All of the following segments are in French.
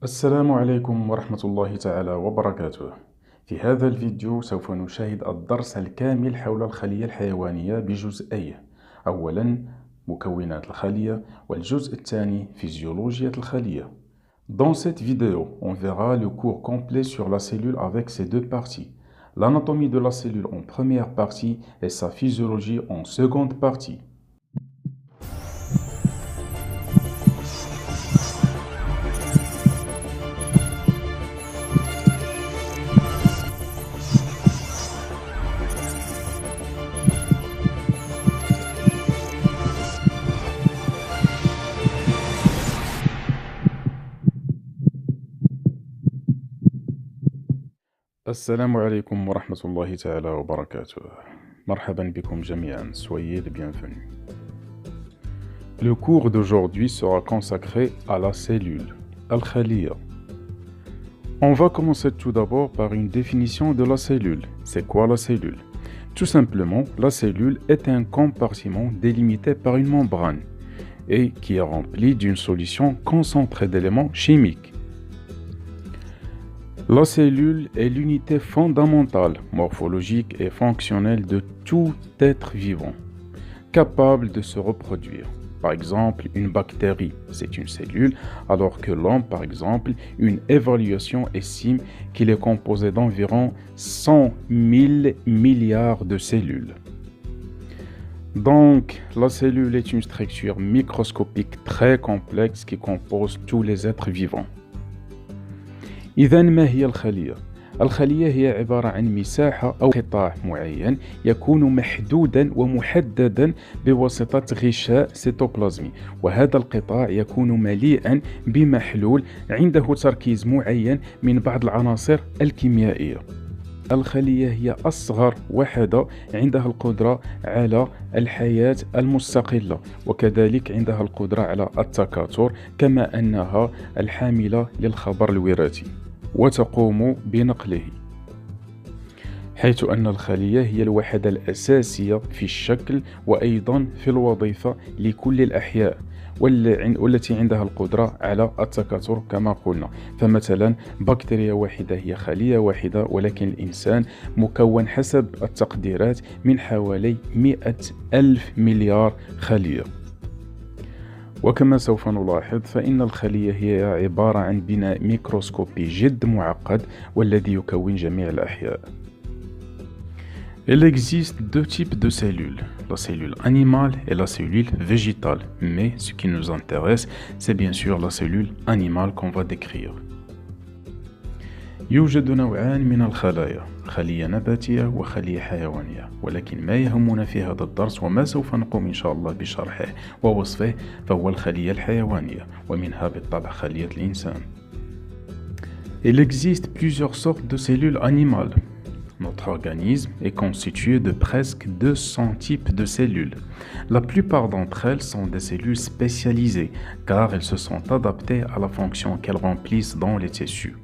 السلام عليكم ورحمة الله تعالى وبركاته. في هذا الفيديو سوف نشاهد الدرس الكامل حول الخلية الحيوانية بجزئيه. أولا مكونات الخلية، والجزء الثاني فيزيولوجيا الخلية. Dans cette vidéo, on verra le cours complet sur la cellule avec ses deux parties. L'anatomie de la cellule en première partie et sa physiologie en seconde partie. السلام عليكم ورحمة الله تعالى وبركاته. مرحبا بكم جميعا, soyez les bienvenus. Le cours d'aujourd'hui sera consacré à la cellule, al-khaliya. On va commencer tout d'abord par une définition de la cellule. C'est quoi la cellule? Tout simplement, la cellule est un compartiment délimité par une membrane et qui est rempli d'une solution concentrée d'éléments chimiques. La cellule est l'unité fondamentale, morphologique et fonctionnelle de tout être vivant, capable de se reproduire. Par exemple, une bactérie, c'est une cellule, alors que l'homme, par exemple, une évaluation estime qu'il est composé d'environ 100 000 milliards de cellules. Donc, la cellule est une structure microscopique très complexe qui compose tous les êtres vivants. إذا ما هي الخلية؟ الخلية هي عبارة عن مساحة أو قطاع معين يكون محدودا ومحددا بواسطة غشاء سيتوبلازمي، وهذا القطاع يكون مليئا بمحلول عنده تركيز معين من بعض العناصر الكيميائية. الخلية هي أصغر وحدة عندها القدرة على الحياة المستقلة، وكذلك عندها القدرة على التكاثر، كما أنها الحاملة للخبر الوراثي وتقوم بنقله، حيث أن الخلية هي الوحدة الأساسية في الشكل وأيضا في الوظيفة لكل الأحياء، والتي عندها القدرة على التكاثر كما قلنا. فمثلا بكتيريا واحدة هي خلية واحدة، ولكن الإنسان مكون حسب التقديرات من حوالي 100,000 مليار خلية. وكما سوف نلاحظ فإن الخلية هي عبارة عن بناء ميكروسكوبي جد معقد والذي يكون جميع الأحياء. Il existe deux types de cellules, la cellule animale et la cellule végétale. Mais ce qui nous intéresse, c'est bien sûr la cellule animale qu'on va décrire. يوجد نوعان من الخلايا، خلية نباتية وخلية حيوانية، ولكن ما يهمنا في هذا الدرس وما سوف نقوم إن شاء الله بشرحه ووصفه فهو الخلية الحيوانية، ومنها بالطبع خلية الإنسان. Il existe plusieurs sortes de cellules animales. Notre organisme est constitué de presque 200 types de cellules. La plupart d'entre elles sont des cellules spécialisées car elles se sont adaptées à la fonction qu'elles remplissent dans les tissus.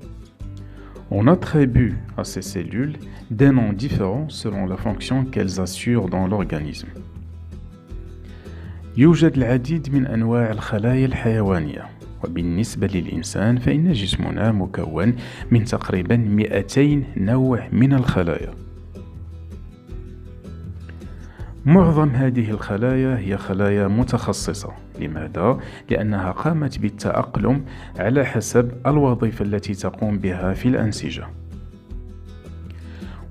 On attribue à ces cellules des noms différents selon la fonction qu'elles assurent dans l'organisme. يوجد العديد من أنواع الخلايا الحيوانية، وبالنسبة للإنسان فإن جسمنا مكون من تقريبا 200 نوع من الخلايا. معظم هذه الخلايا هي خلايا متخصصة. لماذا؟ لأنها قامت بالتأقلم على حسب الوظيفة التي تقوم بها في الأنسجة.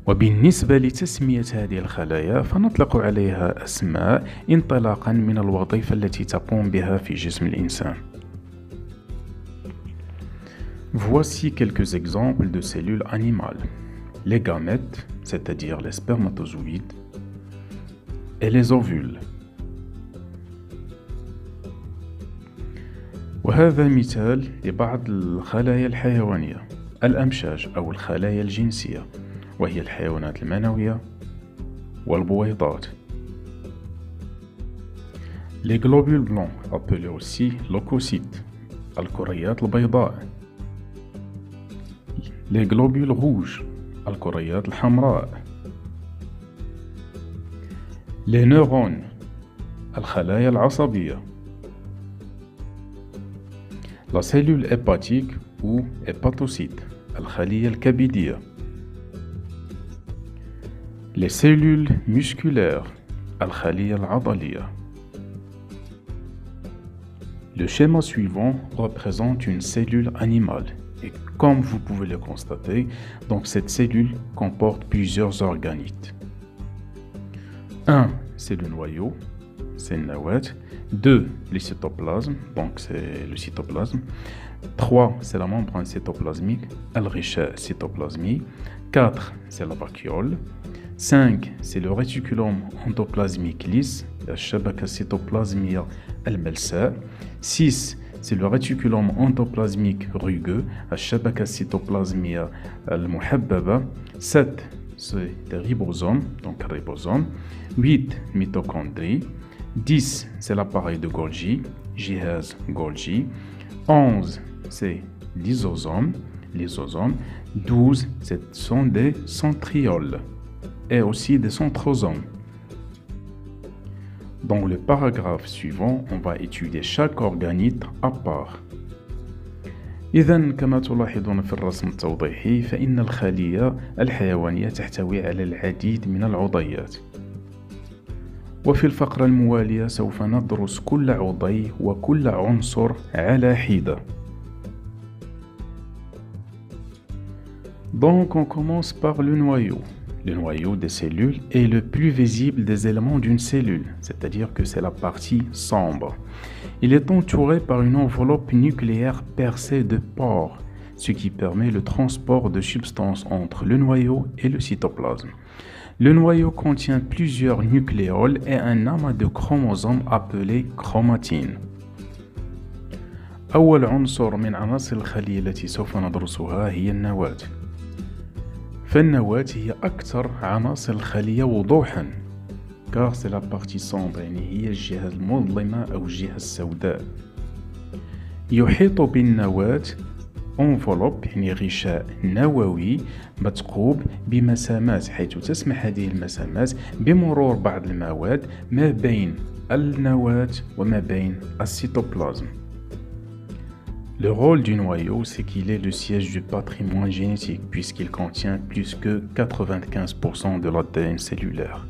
وبالنسبة لتسمية هذه الخلايا فنطلق عليها أسماء انطلاقا من الوظيفة التي تقوم بها في جسم الإنسان. Voici quelques exemples de cellules animales. Les gamètes, c'est-à-dire les spermatozoïdes, et les ovules. وهذا مثال لبعض الخلايا الحيوانية. الأمشاج أو الخلايا الجنسية، وهي الحيوانات المنوية والبويضات. Les globules blancs, appelés aussi leucocytes, الكريات البيضاء. Les globules rouges, الكريات الحمراء. Les neurones, الخلايا العصبية. La cellule hépatique ou hépatocyte, الخلية الكبدية. Les cellules musculaires, الخلية العضلية. Le schéma suivant représente une cellule animale. Et comme vous pouvez le constater, donc cette cellule comporte plusieurs organites. 1, c'est le noyau, c'est le nawat. 2, le cytoplasme, donc c'est le cytoplasme. 3, c'est la membrane cytoplasmique, al-ghisha cytoplasmique. 4, c'est la vacuole. 5, c'est le réticulum endoplasmique lisse, الشبكة السيتوبلازمية الملساء. 6, c'est le réticulum endoplasmique rugueux, الشبكة السيتوبلازمية المحببة. 7, c'est le ribosome, donc le ribosome. 8, mitochondrie. 10, c'est l'appareil de Golgi, جهاز Golgi. 11, c'est lysosome, lysosome. 12, ce sont des centrioles et aussi des centrosomes. Dans le paragraphe suivant, on va étudier chaque organite à part. إذن كما تلاحظون في الرسم التوضيحي فإن الخلية الحيوانية تحتوي على العديد من العضيات. وفي الفقرة الموالية سوف ندرس كل عضي وكل عنصر على حدة. Donc on commence par le noyau. Le noyau des cellules est le plus visible des éléments d'une cellule, c'est-à-dire que c'est la partie sombre. Il est entouré par une enveloppe nucléaire percée de pores, ce qui permet le transport de substances entre le noyau et le cytoplasme. Le noyau contient plusieurs nucléoles et un amas de chromosomes appelé chromatine. أول عنصر من عناصر الخلية التي سوف ندرسها هي النواة. فالنواة هي أكثر عناصر الخلية وضوحاً، car c'est la partie sombre، يعني هي الجهة المظلمة أو الجهة السوداء. يحيط بالنواة envelope، يعني غشاء نووي مثقوب بمسامات، حيث تسمح هذه المسامات بمرور بعض المواد ما بين النواة وما بين السيتوبلازم. Le rôle du noyau, c'est qu'il est le siège du patrimoine génétique, puisqu'il contient plus que 95% de l'ADN cellulaire.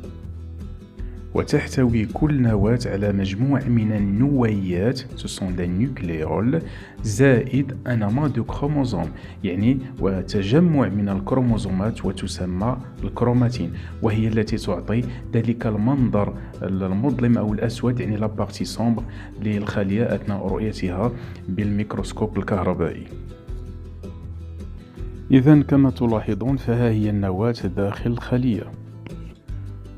وتحتوي كل نواة على مجموع من النويات، ce sont des nucléoles، زائد un amas de chromosomes، يعني وتجمع من الكروموزومات وتسمى الكروماتين، وهي التي تعطي ذلك المنظر المظلم أو الأسود، يعني la partie sombre للخلية أثناء رؤيتها بالميكروسكوب الكهربائي. إذن كما تلاحظون فها هي النواة داخل الخلية،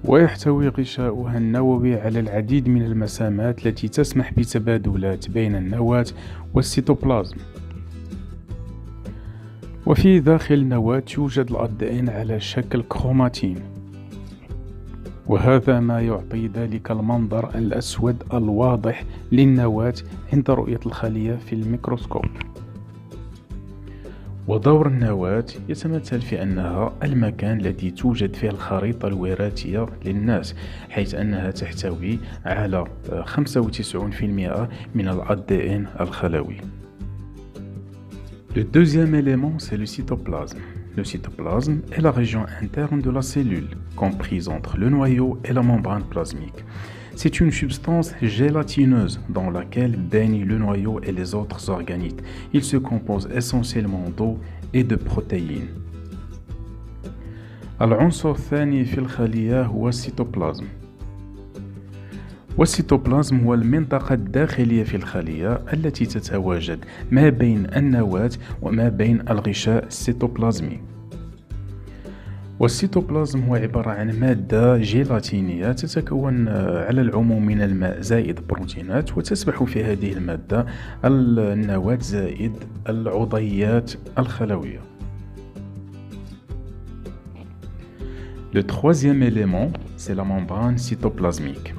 ويحتوي غشاؤها النووي على العديد من المسامات التي تسمح بتبادلات بين النواة والسيتوبلازم. وفي داخل النواة يوجد الADN على شكل كروماتين، وهذا ما يعطي ذلك المنظر الأسود الواضح للنواة عند رؤية الخلية في الميكروسكوب. ودور النواة يتمثل في أنها المكان الذي توجد فيه الخريطة الوراثية للناس، حيث أنها تحتوي على 95% من الADN الخلوي. Le deuxième élément, c'est le cytoplasme. Le cytoplasme est la région interne de la cellule, comprise entre le noyau et la membrane plasmique. C'est une substance gélatineuse dans laquelle baignent le noyau et les autres organites. Il se compose essentiellement d'eau et de protéines. العنصر الثاني في الخلية هو السيتوبلازم. والسيتوبلازم هو المنطقة الداخلية في الخلية التي تتواجد ما بين النواة وما بين الغشاء السيتوبلازمي. والسيتوبلازم هو عبارة عن مادة جيلاتينية تتكون على العموم من الماء زائد بروتينات، وتسبح في هذه المادة النواة زائد العضيات الخلوية. Le troisième élément, c'est la membrane cytoplasmique.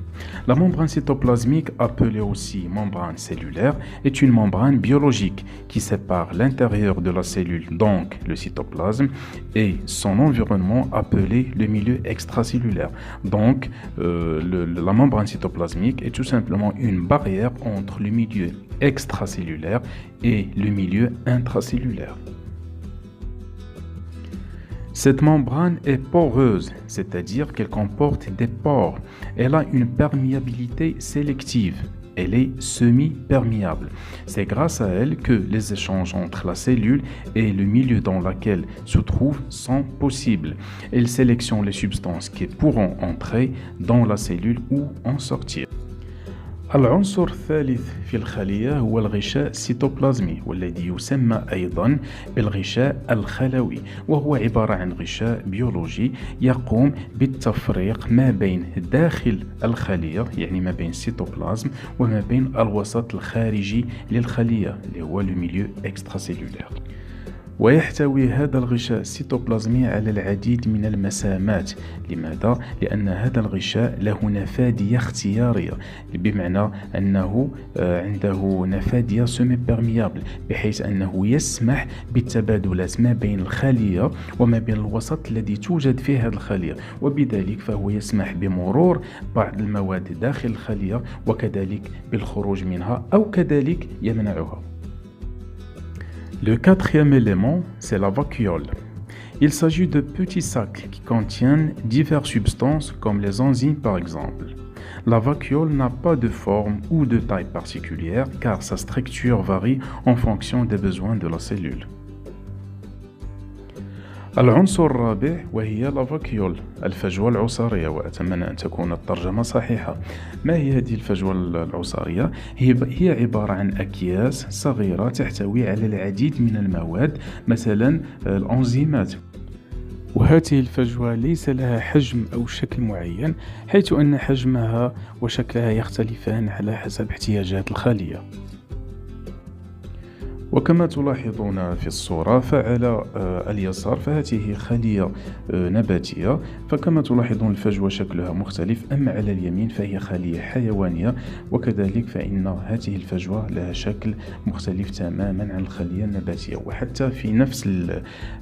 La membrane cytoplasmique, appelée aussi membrane cellulaire, est une membrane biologique qui sépare l'intérieur de la cellule, donc le cytoplasme, et son environnement appelé le milieu extracellulaire. Donc, la membrane cytoplasmique est tout simplement une barrière entre le milieu extracellulaire et le milieu intracellulaire. Cette membrane est poreuse, c'est-à-dire qu'elle comporte des pores. Elle a une perméabilité sélective. Elle est semi-perméable. C'est grâce à elle que les échanges entre la cellule et le milieu dans lequel se trouve sont possibles. Elle sélectionne les substances qui pourront entrer dans la cellule ou en sortir. العنصر الثالث في الخلية هو الغشاء السيتوبلازمي والذي يسمى أيضا بالغشاء الخلوي، وهو عبارة عن غشاء بيولوجي يقوم بالتفريق ما بين داخل الخلية، يعني ما بين السيتوبلازم، وما بين الوسط الخارجي للخلية اللي هو le milieu extracellulaire. ويحتوي هذا الغشاء السيتوبلازمي على العديد من المسامات. لماذا؟ لأن هذا الغشاء له نفاذية اختيارية، بمعنى أنه عنده نفاذية سيمي بيرميابل، بحيث أنه يسمح بالتبادلات ما بين الخلية وما بين الوسط الذي توجد فيه هذه الخلية، وبذلك فهو يسمح بمرور بعض المواد داخل الخلية وكذلك بالخروج منها أو كذلك يمنعها. Le quatrième élément, c'est la vacuole. Il s'agit de petits sacs qui contiennent diverses substances comme les enzymes par exemple. La vacuole n'a pas de forme ou de taille particulière car sa structure varie en fonction des besoins de la cellule. العنصر الرابع وهي لافاكيول، الفجوة العصارية، وأتمنى أن تكون الترجمة صحيحة. ما هي هذه الفجوة العصارية؟ هي عبارة عن أكياس صغيرة تحتوي على العديد من المواد، مثلا الأنزيمات. وهذه الفجوة ليس لها حجم أو شكل معين، حيث أن حجمها وشكلها يختلفان على حسب احتياجات الخلية. وكما تلاحظون في الصورة فعلى اليسار فهذه خلية نباتية، فكما تلاحظون الفجوة شكلها مختلف، أما على اليمين فهي خلية حيوانية، وكذلك فإن هذه الفجوة لها شكل مختلف تماما عن الخلية النباتية. وحتى في نفس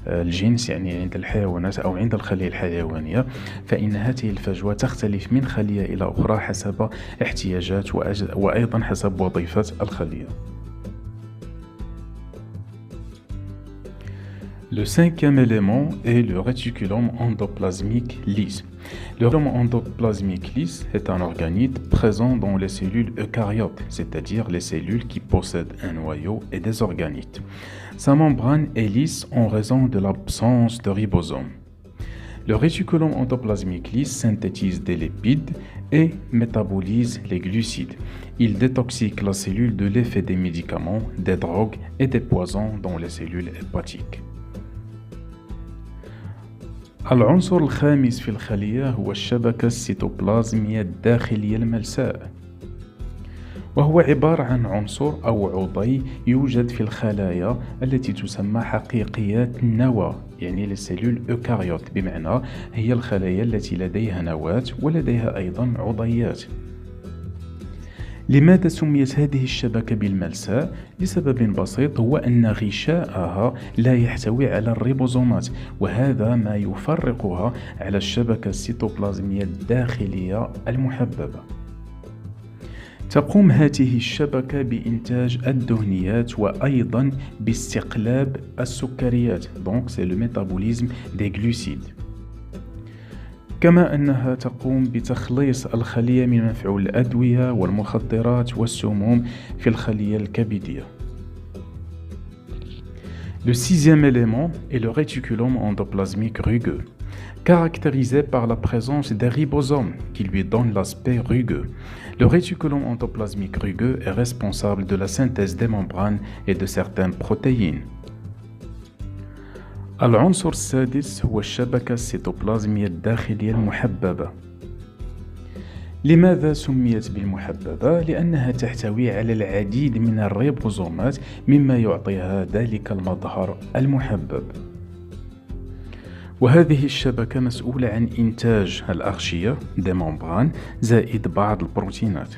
الجنس، يعني عند الحيوانات أو عند الخلية الحيوانية، فإن هذه الفجوة تختلف من خلية إلى أخرى حسب احتياجات وأيضا حسب وظيفة الخلية. Le cinquième élément est le réticulum endoplasmique lisse. Le réticulum endoplasmique lisse est un organelle présent dans les cellules eucaryotes, c'est-à-dire les cellules qui possèdent un noyau et des organites. Sa membrane est lisse en raison de l'absence de ribosomes. Le réticulum endoplasmique lisse synthétise des lipides et métabolise les glucides. Il détoxique la cellule de l'effet des médicaments, des drogues et des poisons dans les cellules hépatiques. العنصر الخامس في الخلية هو الشبكة السيتوبلازمية الداخلية الملساء، وهو عبارة عن عنصر أو عضي يوجد في الخلايا التي تسمى حقيقيات النواة، يعني السيلول أوكاريوت، بمعنى هي الخلايا التي لديها نواة ولديها أيضا عضيات. لماذا سميت هذه الشبكة بالملساء؟ لسبب بسيط، هو أن غشاءها لا يحتوي على الريبوزومات، وهذا ما يفرقها على الشبكة السيتوبلازمية الداخلية المحببة. تقوم هذه الشبكة بإنتاج الدهنيات وأيضا باستقلاب السكريات، donc c'est le métabolisme des glucides. كما أنها تقوم بتخليص الخلية من مفعول الأدوية والمخدرات والسموم في الخلية الكبدية. Le sixième élément est le réticulum endoplasmique rugueux, caractérisé par la présence des ribosomes qui lui donnent l'aspect rugueux. Le réticulum endoplasmique rugueux est responsable de la synthèse des membranes et de certaines protéines. العنصر السادس هو الشبكة السيتوبلازمية الداخلية المحببة. لماذا سميت بالمحببة؟ لأنها تحتوي على العديد من الريبوزومات مما يعطيها ذلك المظهر المحبب. وهذه الشبكة مسؤولة عن إنتاج الأغشية des membranes زائد بعض البروتينات.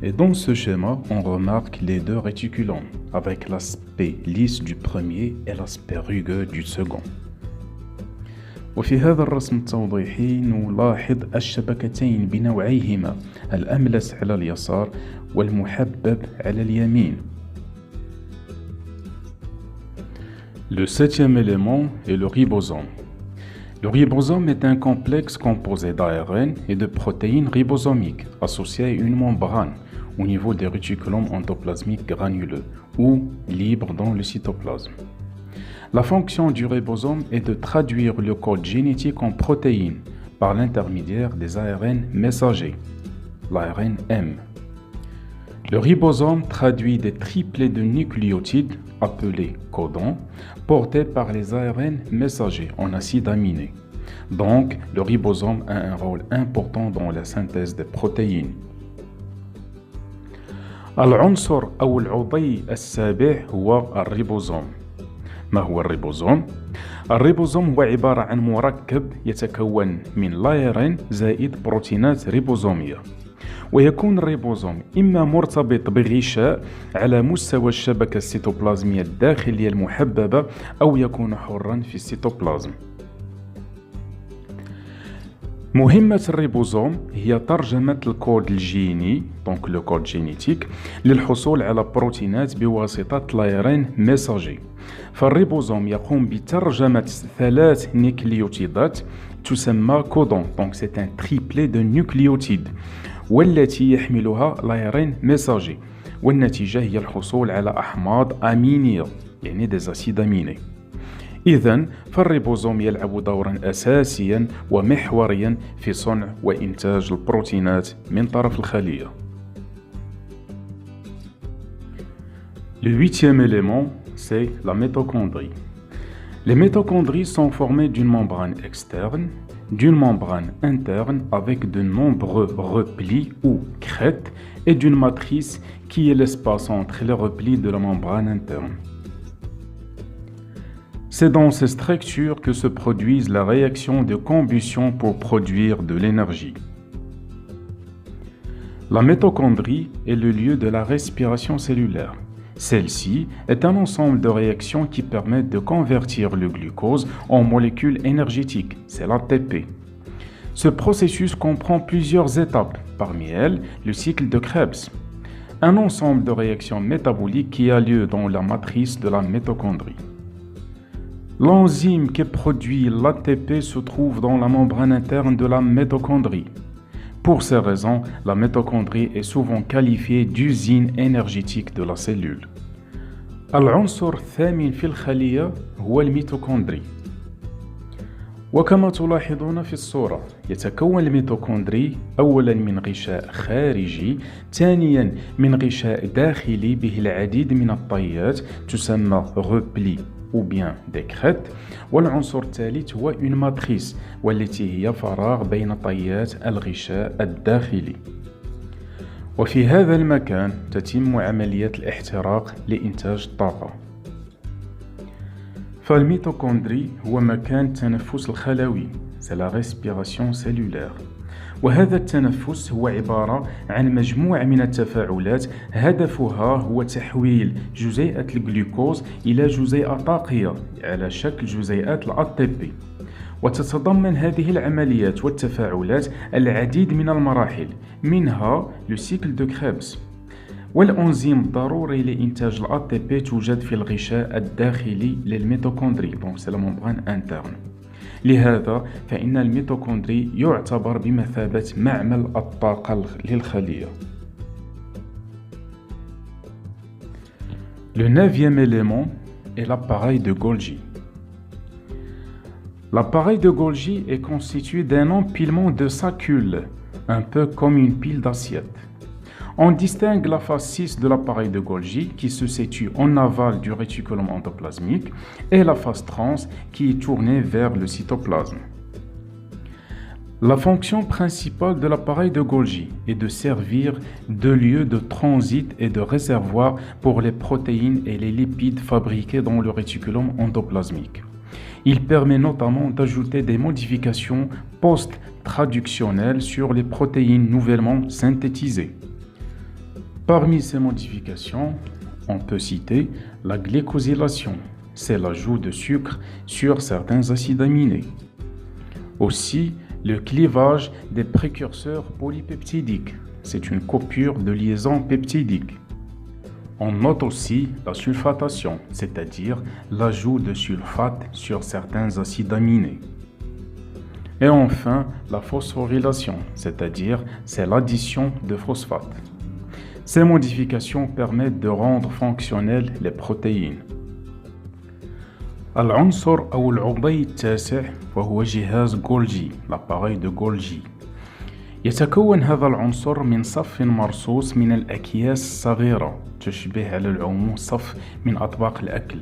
Et dans ce schéma, on remarque les deux réticulomes, avec l'aspect lisse du premier et l'aspect rugueux du second. وفي هذا الرسم التوضيحي نلاحظ الشبكتين بنوعيهما الأملس على اليسار والمحبب على اليمين. Le septième élément est le ribosome. Le ribosome est un complexe composé d'ARN et de protéines ribosomiques associées à une membrane au niveau des réticulomes endoplasmiques granuleux ou libres dans le cytoplasme. La fonction du ribosome est de traduire le code génétique en protéines par l'intermédiaire des ARN messagers, l'ARN M. Le ribosome traduit des triplets de nucléotides appelés codons portés par les ARN messagers en acides aminés. Donc, le ribosome a un rôle important dans la synthèse des protéines. العنصر أو العضي السابع هو الريبوزوم. ما هو الريبوزوم؟ الريبوزوم هو عبارة عن مركب يتكون من لايرين زائد بروتينات ريبوزومية. ويكون الريبوزوم إما مرتبط بغشاء على مستوى الشبكة السيتوبلازمية الداخلية المحببة أو يكون حرا في السيتوبلازم. مهمة الريبوزوم هي ترجمة الكود الجيني دونك لو كود جينيتيك للحصول على بروتينات بواسطة لايرين ميساجي. فالريبوزوم يقوم بترجمة 3 نيكليوتيدات تسمى كودون دونك سي ان تريبلي دو نيكليوتيد والتي يحملها لايرين ميساجي والنتيجة هي الحصول على أحماض أمينية يعني des acides aminés. إذن فالريبوزوم يلعب دورا أساسيا ومحوريا في صنع وإنتاج البروتينات من طرف الخلية. Le huitième élément, c'est la mitochondrie. Les mitochondries sont formées d'une membrane externe, d'une membrane interne avec de nombreux replis ou crêtes et d'une matrice qui est l'espace entre les replis de la membrane interne. C'est dans ces structures que se produisent la réaction de combustion pour produire de l'énergie. La mitochondrie est le lieu de la respiration cellulaire. Celle-ci est un ensemble de réactions qui permettent de convertir le glucose en molécules énergétiques, c'est l'ATP. Ce processus comprend plusieurs étapes, parmi elles le cycle de Krebs, un ensemble de réactions métaboliques qui a lieu dans la matrice de la mitochondrie. L'enzyme qui produit l'ATP se trouve dans la membrane interne de la mitochondrie. Pour ces raisons, la mitochondrie est souvent qualifiée d'usine énergétique de la cellule. العنصر الثامن في الخلية هو الميتوكوندري. وكما تلاحظون في الصورة يتكون الميتوكوندري أولا من غشاء خارجي، ثانيا من غشاء داخلي به العديد من الطيات تسمى repli ou bien des crêtes، والعنصر الثالث هو une matrice والتي هي فراغ بين طيات الغشاء الداخلي. وفي هذا المكان تتم عملية الاحتراق لإنتاج الطاقة. فالميتوكوندري هو مكان التنفس الخلوي، c'est la respiration cellulaire. وهذا التنفس هو عبارة عن مجموعة من التفاعلات هدفها هو تحويل جزيئة الجلوكوز إلى جزيئة طاقية على شكل جزيئات الATP. وتتضمن هذه العمليات والتفاعلات العديد من المراحل منها le cycle de Krebs. والأنزيم الضروري لإنتاج الATP توجد في الغشاء الداخلي للميتوكوندري donc c'est la membrane interne. لهذا فإن الميتوكوندري يعتبر بمثابة معمل الطاقة للخلية. Le neuvième élément est l'appareil de Golgi. L'appareil de Golgi est constitué d'un empilement de saccules, un peu comme une pile d'assiettes. On distingue la phase 6 de l'appareil de Golgi qui se situe en aval du réticulum endoplasmique et la phase trans qui est tournée vers le cytoplasme. La fonction principale de l'appareil de Golgi est de servir de lieu de transit et de réservoir pour les protéines et les lipides fabriqués dans le réticulum endoplasmique. Il permet notamment d'ajouter des modifications post-traductionnelles sur les protéines nouvellement synthétisées. Parmi ces modifications, on peut citer la glycosylation, c'est l'ajout de sucre sur certains acides aminés. Aussi, le clivage des précurseurs polypeptidiques, c'est une coupure de liaison peptidique. On note aussi la sulfatation, c'est-à-dire l'ajout de sulfate sur certains acides aminés. Et enfin, la phosphorylation, c'est-à-dire c'est l'addition de phosphate. Ces modifications permettent de rendre fonctionnelles les protéines. العنصر أو العضي التاسع وهو جهاز جولجي، l'appareil de Golgi. يتكون هذا العنصر من صف مرصوص من الأكياس الصغيرة تشبه على العموم صف من أطباق الأكل.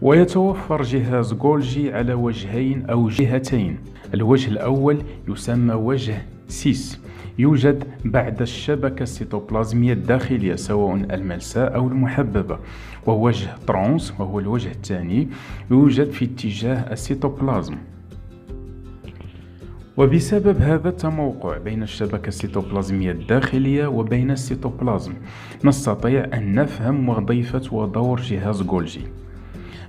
ويتوفر جهاز جولجي على وجهين أو جهتين. الوجه الأول يسمى وجه سيس، يوجد بعد الشبكة السيتوبلازمية الداخلية سواء الملساء أو المحببة، ووجه ترانس وهو الوجه الثاني يوجد في اتجاه السيتوبلازم. وبسبب هذا التموقع بين الشبكة السيتوبلازمية الداخلية وبين السيتوبلازم نستطيع أن نفهم وظيفة ودور جهاز جولجي.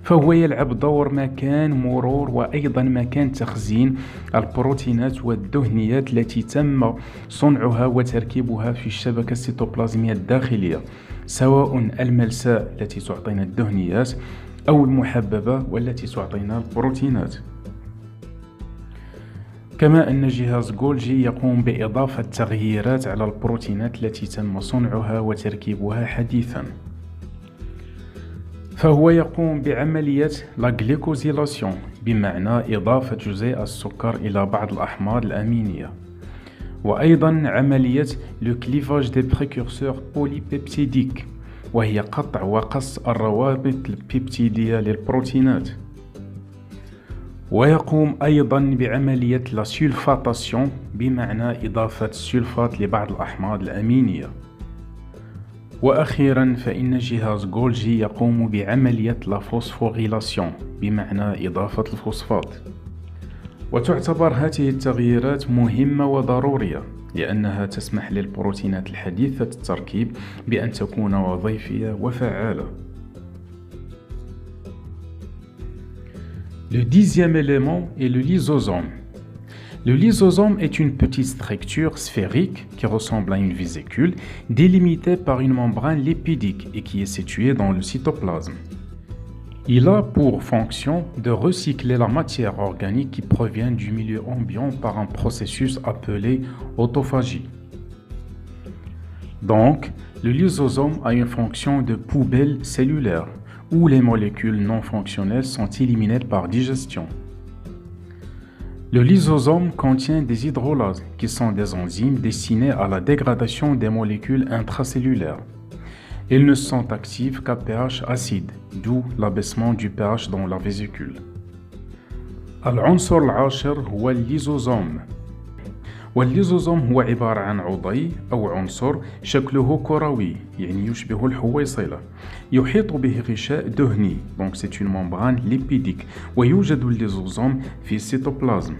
فهو يلعب دور مكان مرور وأيضا مكان تخزين البروتينات والدهنيات التي تم صنعها وتركيبها في الشبكة السيتوبلازمية الداخلية، سواء الملساء التي تعطينا الدهنيات أو المحببة والتي تعطينا البروتينات. كما أن جهاز جولجي يقوم بإضافة تغييرات على البروتينات التي تم صنعها وتركيبها حديثا. فهو يقوم بعملية لا جليكوزيلاسيون، بمعنى إضافة جزيء السكر إلى بعض الأحماض الأمينية، وأيضا عملية لو كليفاج دي بريكورسور بوليبيبتيديك، وهي قطع وقص الروابط البيبتيدية للبروتينات. ويقوم أيضا بعملية لا سولفاتاسيون، بمعنى إضافة السلفات لبعض الأحماض الأمينية. وأخيرا فإن جهاز جولجي يقوم بعملية لا فوسفوريلاسيون، بمعنى إضافة الفوسفات. وتعتبر هذه التغييرات مهمة وضرورية لأنها تسمح للبروتينات الحديثة التركيب بأن تكون وظيفية وفعالة. Le dixième élément est le lysosome. Le lysosome est une petite structure sphérique qui ressemble à une vésicule délimitée par une membrane lipidique et qui est située dans le cytoplasme. Il a pour fonction de recycler la matière organique qui provient du milieu ambiant par un processus appelé autophagie. Donc, le lysosome a une fonction de poubelle cellulaire où les molécules non fonctionnelles sont éliminées par digestion. Le lysosome contient des hydrolases qui sont des enzymes destinées à la dégradation des molécules intracellulaires. Elles ne sont actives qu'à pH acide, d'où l'abaissement du pH dans la vésicule. العنصر العاشر هو الليزوزوم. والليزوزوم هو عبارة عن عضي أو عنصر شكله كروي، يعني يشبه الحويصلة، يحيط به غشاء دهني، donc c'est une membrane lipidique، ويوجد الليزوزوم في السيتوبلازم.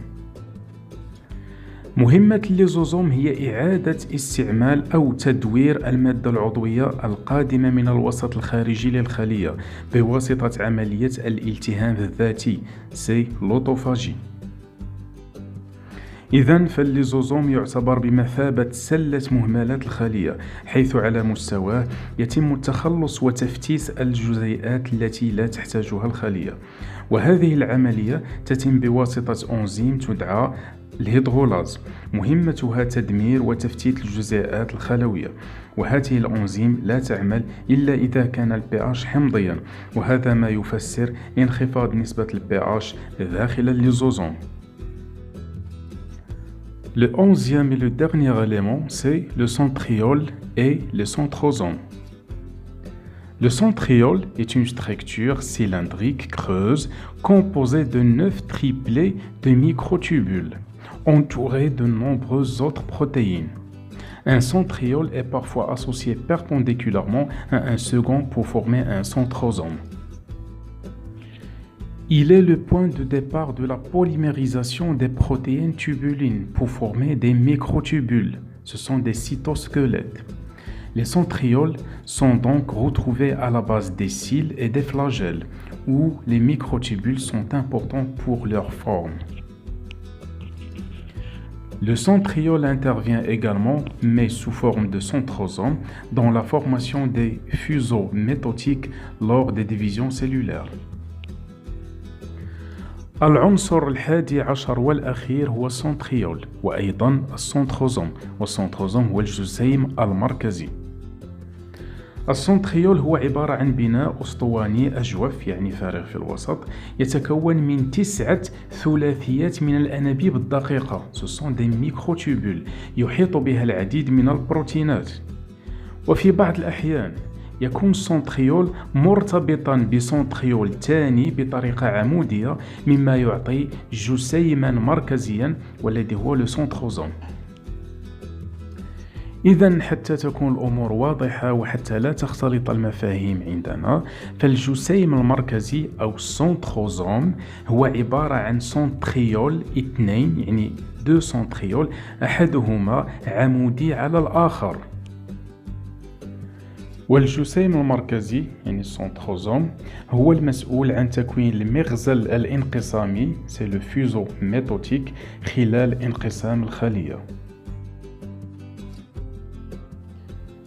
مهمة الليزوزوم هي إعادة استعمال أو تدوير المادة العضوية القادمة من الوسط الخارجي للخلية بواسطة عملية الالتهام الذاتي، سي لوتوفاجي. إذن فالليزوزوم يعتبر بمثابة سلة مهملات الخلية، حيث على مستواه يتم التخلص وتفتيت الجزيئات التي لا تحتاجها الخلية، وهذه العملية تتم بواسطة أنزيم تدعى الهيدرولاز، مهمتها تدمير وتفتيت الجزيئات الخلوية، وهذه الأنزيم لا تعمل إلا إذا كان البي حمضيا، وهذا ما يفسر انخفاض نسبة البي داخل الليزوزوم. Le onzième et le dernier élément, c'est le centriole et le centrosome. Le centriole est une structure cylindrique creuse composée de 9 triplets de microtubules, entourés de nombreuses autres protéines. Un centriole est parfois associé perpendiculairement à un second pour former un centrosome. Il est le point de départ de la polymérisation des protéines tubulines pour former des microtubules. Ce sont des cytosquelettes. Les centrioles sont donc retrouvés à la base des cils et des flagelles, où les microtubules sont importants pour leur forme. Le centriole intervient également, mais sous forme de centrosome, dans la formation des fuseaux métotiques lors des divisions cellulaires. العنصر الحادي عشر والأخير هو السنتريول وأيضا السنتروزوم والسنتروزوم هو الجسيم المركزي. السنتريول هو عبارة عن بناء أسطواني أجوف يعني فارغ في الوسط يتكون من 9 ثلاثيات من الأنابيب الدقيقة. Ce sont des microtubules يحيط بها العديد من البروتينات. وفي بعض الأحيان يكون السنتريول مرتبطا بسنتريول ثاني بطريقة عمودية مما يعطي جسيما مركزيا والذي هو السنتروزوم. إذا حتى تكون الأمور واضحة وحتى لا تختلط المفاهيم عندنا، فالجسيم المركزي أو السنتروزوم هو عبارة عن سنتريول اثنين يعني 2 سنتريول أحدهما عمودي على الآخر. والجسيم المركزي يعني السنتروزوم هو المسؤول عن تكوين المغزل الانقسامي c'est le fuseau métotique خلال انقسام الخلية.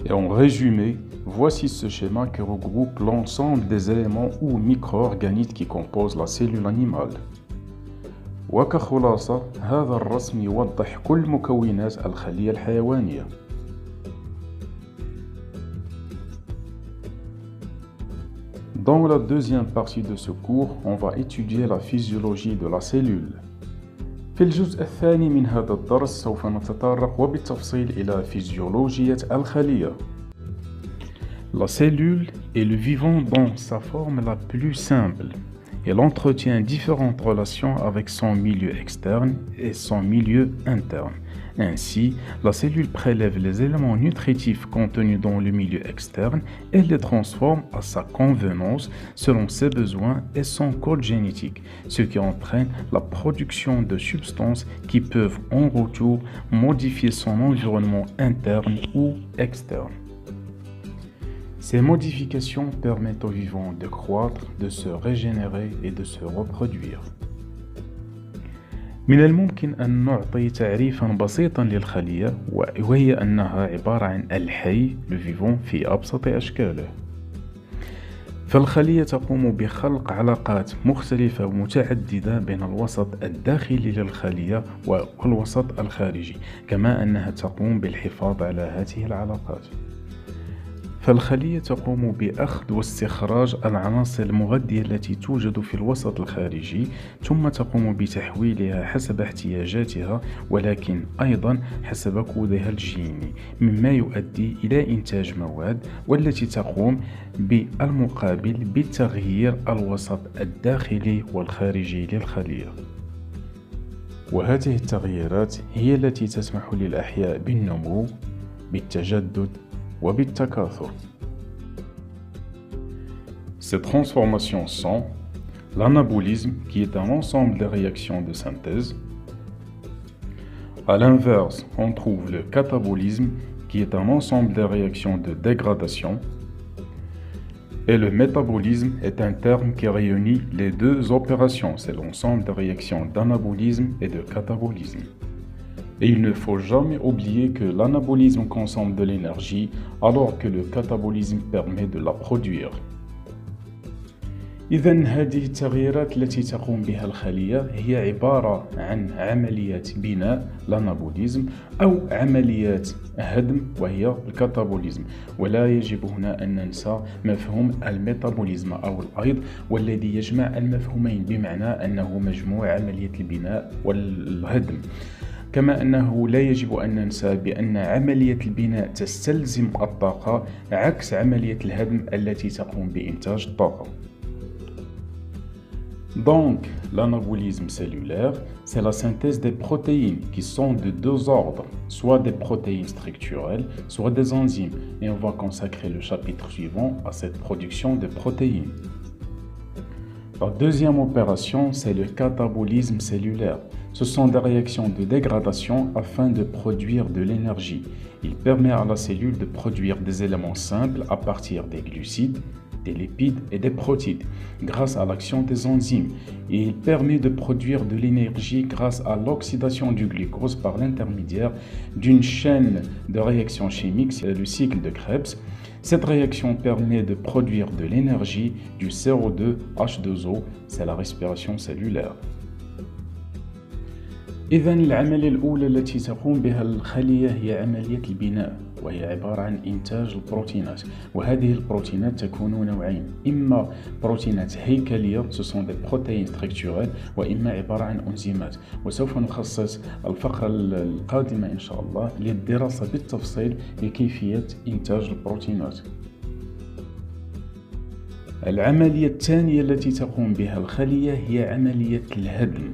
Et en résumé, voici ce schéma qui regroupe l'ensemble des éléments ou micro-organites qui composent la cellule animale. وكخلاصة هذا الرسم يوضح كل مكونات الخلية الحيوانية. Dans la deuxième partie de ce cours, on va étudier la physiologie de la cellule. في الجزء الثاني من هذا الدرس سوف نتطرق وبالتفصيل إلى فيزيولوجية الخلية. La cellule est le vivant dans sa forme la plus simple. Elle entretient différentes relations avec son milieu externe et son milieu interne. Ainsi, la cellule prélève les éléments nutritifs contenus dans le milieu externe et les transforme à sa convenance selon ses besoins et son code génétique, ce qui entraîne la production de substances qui peuvent en retour modifier son environnement interne ou externe. Ces modifications permettent aux vivants de croître, de se régénérer et de se reproduire. من الممكن أن نعطي تعريفا بسيطا للخلية وهي أنها عبارة عن الحي le vivant في أبسط أشكاله. فالخلية تقوم بخلق علاقات مختلفة ومتعددة بين الوسط الداخلي للخلية والوسط الخارجي، كما أنها تقوم بالحفاظ على هذه العلاقات. فالخلية تقوم بأخذ واستخراج العناصر المغذية التي توجد في الوسط الخارجي، ثم تقوم بتحويلها حسب احتياجاتها ولكن أيضا حسب كودها الجيني، مما يؤدي إلى إنتاج مواد والتي تقوم بالمقابل بتغيير الوسط الداخلي والخارجي للخلية. وهذه التغييرات هي التي تسمح للأحياء بالنمو، بالتجدد وبالتكاثر. Ces transformations sont l'anabolisme qui est un ensemble de réactions de synthèse. À l'inverse, on trouve le catabolisme qui est un ensemble de réactions de dégradation. Et le métabolisme est un terme qui réunit les deux opérations, c'est l'ensemble de réactions d'anabolisme et de catabolisme. Et il ne faut jamais oublier que l'anabolisme consomme de l'énergie alors que le catabolisme permet de la produire. إذن هذه التغييرات التي تقوم بها الخلية هي عبارة عن عمليات بناء الأنابوليزم أو عمليات هدم وهي الكاتابوليزم، ولا يجب هنا أن ننسى مفهوم الميتابوليزم أو الأيض والذي يجمع المفهومين بمعنى أنه مجموع عملية البناء والهدم. كما أنه لا يجب أن ننسى بأن عملية البناء تستلزم الطاقة عكس عملية الهدم التي تقوم بإنتاج الطاقة. Donc, l'anabolisme cellulaire, c'est la synthèse des protéines qui sont de deux ordres, soit des protéines structurelles, soit des enzymes. Et on va consacrer le chapitre suivant à cette production de protéines. La deuxième opération, c'est le catabolisme cellulaire. Ce sont des réactions de dégradation afin de produire de l'énergie. Il permet à la cellule de produire des éléments simples à partir des glucides, des lipides et des protides grâce à l'action des enzymes. Et il permet de produire de l'énergie grâce à l'oxydation du glucose par l'intermédiaire d'une chaîne de réactions chimiques, c'est le cycle de Krebs. Cette réaction permet de produire de l'énergie du CO2, H2O, c'est la respiration cellulaire. إذن العملية الأولى التي تقوم بها الخلية هي عملية البناء، وهي عبارة عن إنتاج البروتينات، وهذه البروتينات تكون نوعين، إما بروتينات هيكلية ce sont des protéines structurelles، وإما عبارة عن أنزيمات. وسوف نخصص الفقرة القادمة إن شاء الله للدراسة بالتفصيل لكيفية إنتاج البروتينات. العملية الثانية التي تقوم بها الخلية هي عملية الهدم،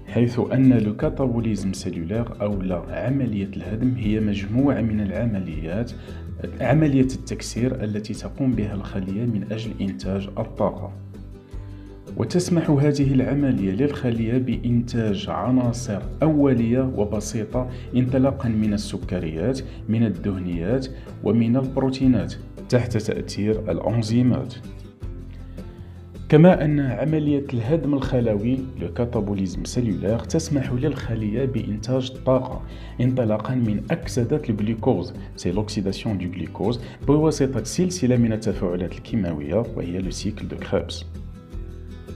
حيث أن الكاتابوليزم سيلولير أو لا عملية الهدم هي مجموعة من العمليات عملية التكسير التي تقوم بها الخلية من أجل إنتاج الطاقة. وتسمح هذه العملية للخلية بإنتاج عناصر أولية وبسيطة انطلاقا من السكريات، من الدهنيات ومن البروتينات تحت تأثير الأنزيمات. كما أن عملية الهدم الخلوي الكاتابوليزم سيلولير تسمح للخلية بإنتاج الطاقة انطلاقا من أكسدة الجلوكوز سي l'oxydation du glucose بواسطة سلسلة من التفاعلات الكيماوية وهي لو سيكل دو كريبس.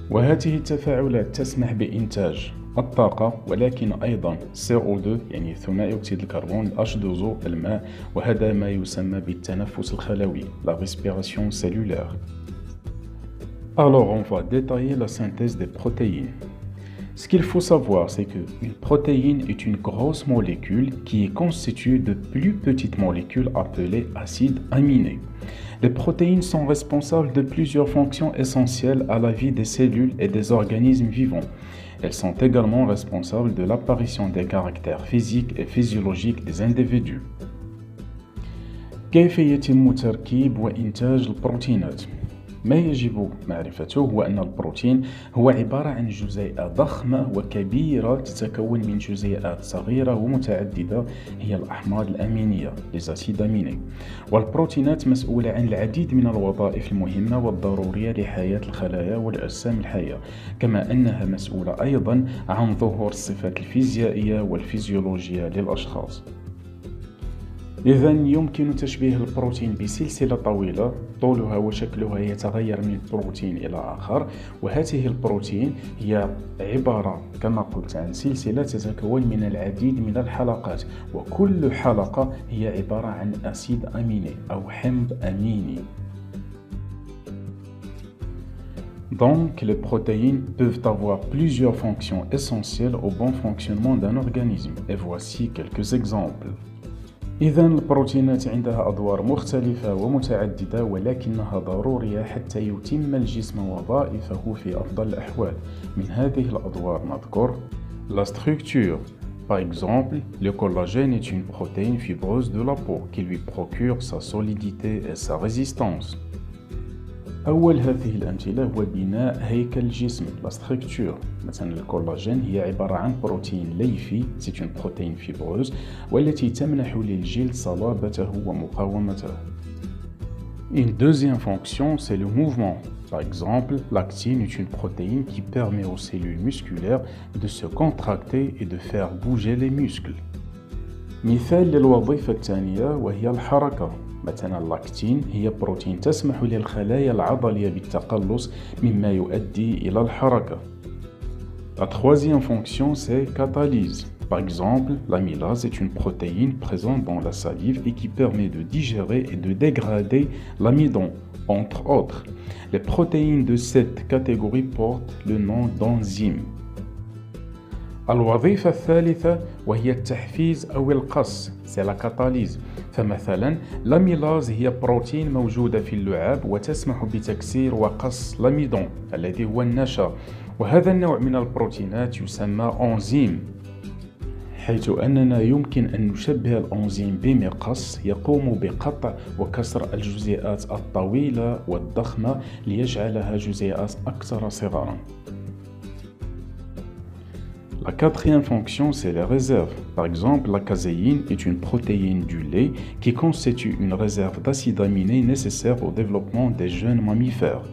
وهذه التفاعلات تسمح بإنتاج الطاقة ولكن أيضا CO2 يعني ثنائي أكسيد الكربون H2O الماء، وهذا ما يسمى بالتنفس الخلوي la respiration cellulaire. Alors, on va détailler la synthèse des protéines. Ce qu'il faut savoir, c'est qu'une protéine est une grosse molécule qui est constituée de plus petites molécules appelées acides aminés. Les protéines sont responsables de plusieurs fonctions essentielles à la vie des cellules et des organismes vivants. Elles sont également responsables de l'apparition des caractères physiques et physiologiques des individus. كيف يتم تركيب وإنتاج البروتينات؟ ما يجب معرفته هو أن البروتين هو عبارة عن جزيئات ضخمة وكبيرة تتكون من جزيئات صغيرة ومتعددة هي الأحماض الأمينية les acides aminés. والبروتينات مسؤولة عن العديد من الوظائف المهمة والضرورية لحياة الخلايا والأجسام الحية، كما أنها مسؤولة أيضا عن ظهور الصفات الفيزيائية والفيزيولوجية للأشخاص. إذن يمكن تشبيه البروتين بسلسلة طويلة طولها وشكلها يتغير من بروتين إلى آخر، وهذه البروتين هي عبارة كما قلت عن سلسلة تتكون من العديد من الحلقات، وكل حلقة هي عبارة عن أسيد أميني أو حمض أميني. Donc, les protéines peuvent avoir plusieurs fonctions essentielles au bon fonctionnement d'un organisme, et voici quelques exemples. إذن البروتينات عندها أدوار مختلفة ومتعددة ولكنها ضرورية حتى يتم الجسم وظائفه في أفضل الأحوال. من هذه الأدوار نذكر la structure. Par exemple, le collagène est une protéine fibreuse de la peau qui lui procure sa solidité et sa résistance. أول هذه الأمثلة هو بناء هيكل الجسم la structure. مثلا الكولاجين هي عبارة عن بروتين ليفي c'est une protéine fibreuse والتي تمنح للجلد صلابته ومقاومته. Une deuxième fonction, c'est le mouvement. Par exemple, l'actine est une protéine qui permet aux cellules musculaires de se contracter et de faire bouger les muscles. مثال للوظيفة الثانية وهي الحركة. مثلا اللاكتين هي بروتين تسمح للخلايا العضلية بالتقلص مما يؤدي إلى الحركة. La troisième fonction, c'est catalyse. Par exemple, l'amylase est une protéine présente dans la salive et qui permet de digérer et de dégrader l'amidon, entre autres. Les protéines de cette catégorie portent le nom d'enzymes. الوظيفة الثالثة وهي التحفيز أو القص c'est la catalyse. فمثلا الأميلاز هي بروتين موجودة في اللعاب وتسمح بتكسير وقص الأميدون الذي هو النشا، وهذا النوع من البروتينات يسمى أنزيم. حيث أننا يمكن أن نشبه الأنزيم بمقص يقوم بقطع وكسر الجزيئات الطويلة والضخمة ليجعلها جزيئات أكثر صغرا. La quatrième fonction, c'est les réserves. Par exemple, la caséine est une protéine du lait qui constitue une réserve d'acides aminés nécessaires au développement des jeunes mammifères.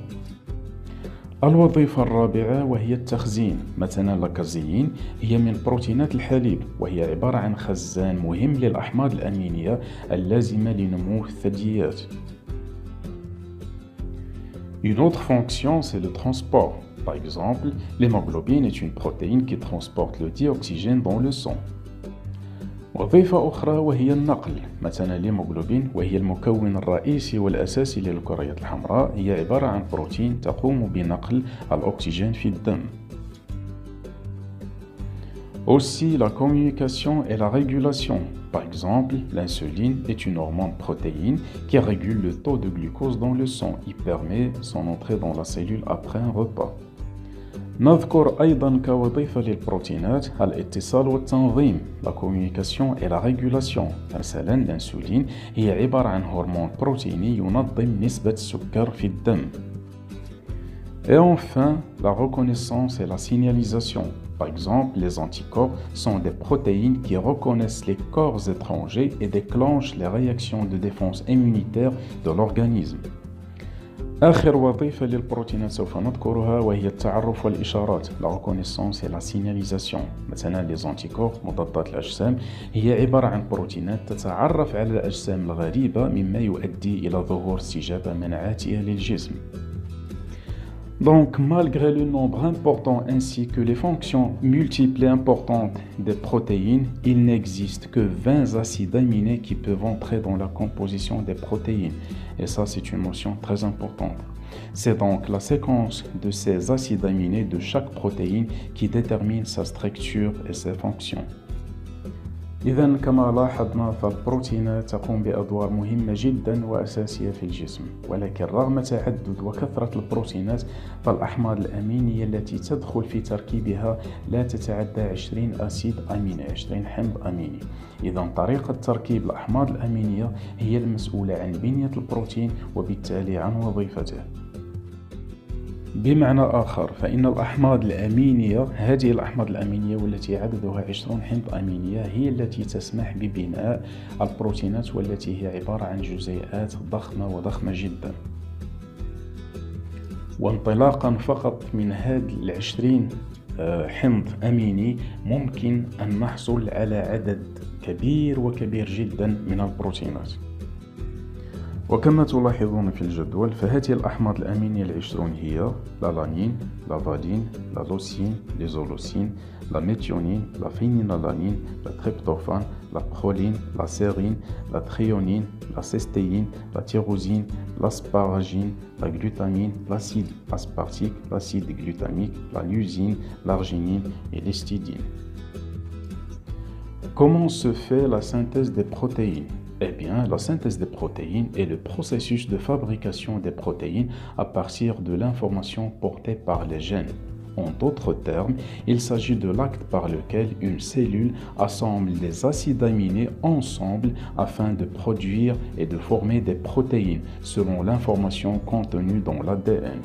الوظيفة الرابعة وهي التخزين. مثلا الكازيين هي من بروتينات الحليب وهي عبارة عن خزان مهم للأحماض الأمينية اللازمة لنمو الثدييات. Une autre fonction, c'est le transport. Par exemple, l'hémoglobine est une protéine qui transporte le dioxygène dans le sang. وظيفة أخرى وهي النقل. مثلا الهيموغلوبين وهي المكون الرئيسي والأساسي للكريات الحمراء هي عبارة عن بروتين تقوم بنقل الأكسجين في الدم. Aussi la communication et la régulation. Par exemple, l'insuline est une hormone protéine qui régule le taux de glucose dans le sang et permet son entrée dans la cellule après un repas. نذكر أيضا كوظيفة للبروتينات الاتصال والتنظيم la communication et la régulation. مثلا الأنسولين هي عبارة عن هرمون بروتيني ينظم نسبة السكر في الدم. Et enfin, la reconnaissance et la signalisation. Par exemple, les anticorps sont des protéines qui reconnaissent les corps étrangers et déclenchent les réactions de défense immunitaire de l'organisme. آخر وظيفة للبروتينات سوف نذكرها وهي التعرف والإشارات la reconnaissance et la signalisation. مثلا les anticorps مضادات الأجسام هي عبارة عن بروتينات تتعرف على الأجسام الغريبة مما يؤدي إلى ظهور استجابة مناعاتية للجسم. Donc, malgré le nombre important ainsi que les fonctions multiples et importantes des protéines, il n'existe que 20 acides aminés qui peuvent entrer dans la composition des protéines. Et ça, c'est une notion très importante. C'est donc la séquence de ces acides aminés de chaque protéine qui détermine sa structure et ses fonctions. إذن كما لاحظنا فالبروتينات تقوم بأدوار مهمة جدا وأساسية في الجسم، ولكن رغم تعدد وكثرة البروتينات فالأحماض الأمينية التي تدخل في تركيبها لا تتعدى 20 أسيد أميني 20 حمض أميني. إذن طريقة تركيب الأحماض الأمينية هي المسؤولة عن بنية البروتين وبالتالي عن وظيفته. بمعنى آخر فإن الأحماض الأمينية هذه الأحماض الأمينية والتي عددها 20 حمض أمينية هي التي تسمح ببناء البروتينات والتي هي عبارة عن جزيئات ضخمة وضخمة جدا. وانطلاقا فقط من هذه 20 حمض أميني ممكن أن نحصل على عدد كبير وكبير جدا من البروتينات. وكما تلاحظون في الجدول فهذه الأحماض الأمينية 20 هي لالانين، لا فالين، لا لوسين، ليزولوسين، لا ميثيونين، لا فينيلالانين، لا تريبتوفان، لا برولين، لا سيرين، لا تريونين، لا سيستيين، لا تيروزين، l'asparagine, la glutamine, l'acide aspartique, l'acide glutamique, la lysine, l'arginine et l'histidine. Comment se fait la synthèse des protéines? Eh bien, la synthèse des protéines est le processus de fabrication des protéines à partir de l'information portée par les gènes. En d'autres termes, il s'agit de l'acte par lequel une cellule assemble des acides aminés ensemble afin de produire et de former des protéines selon l'information contenue dans l'ADN.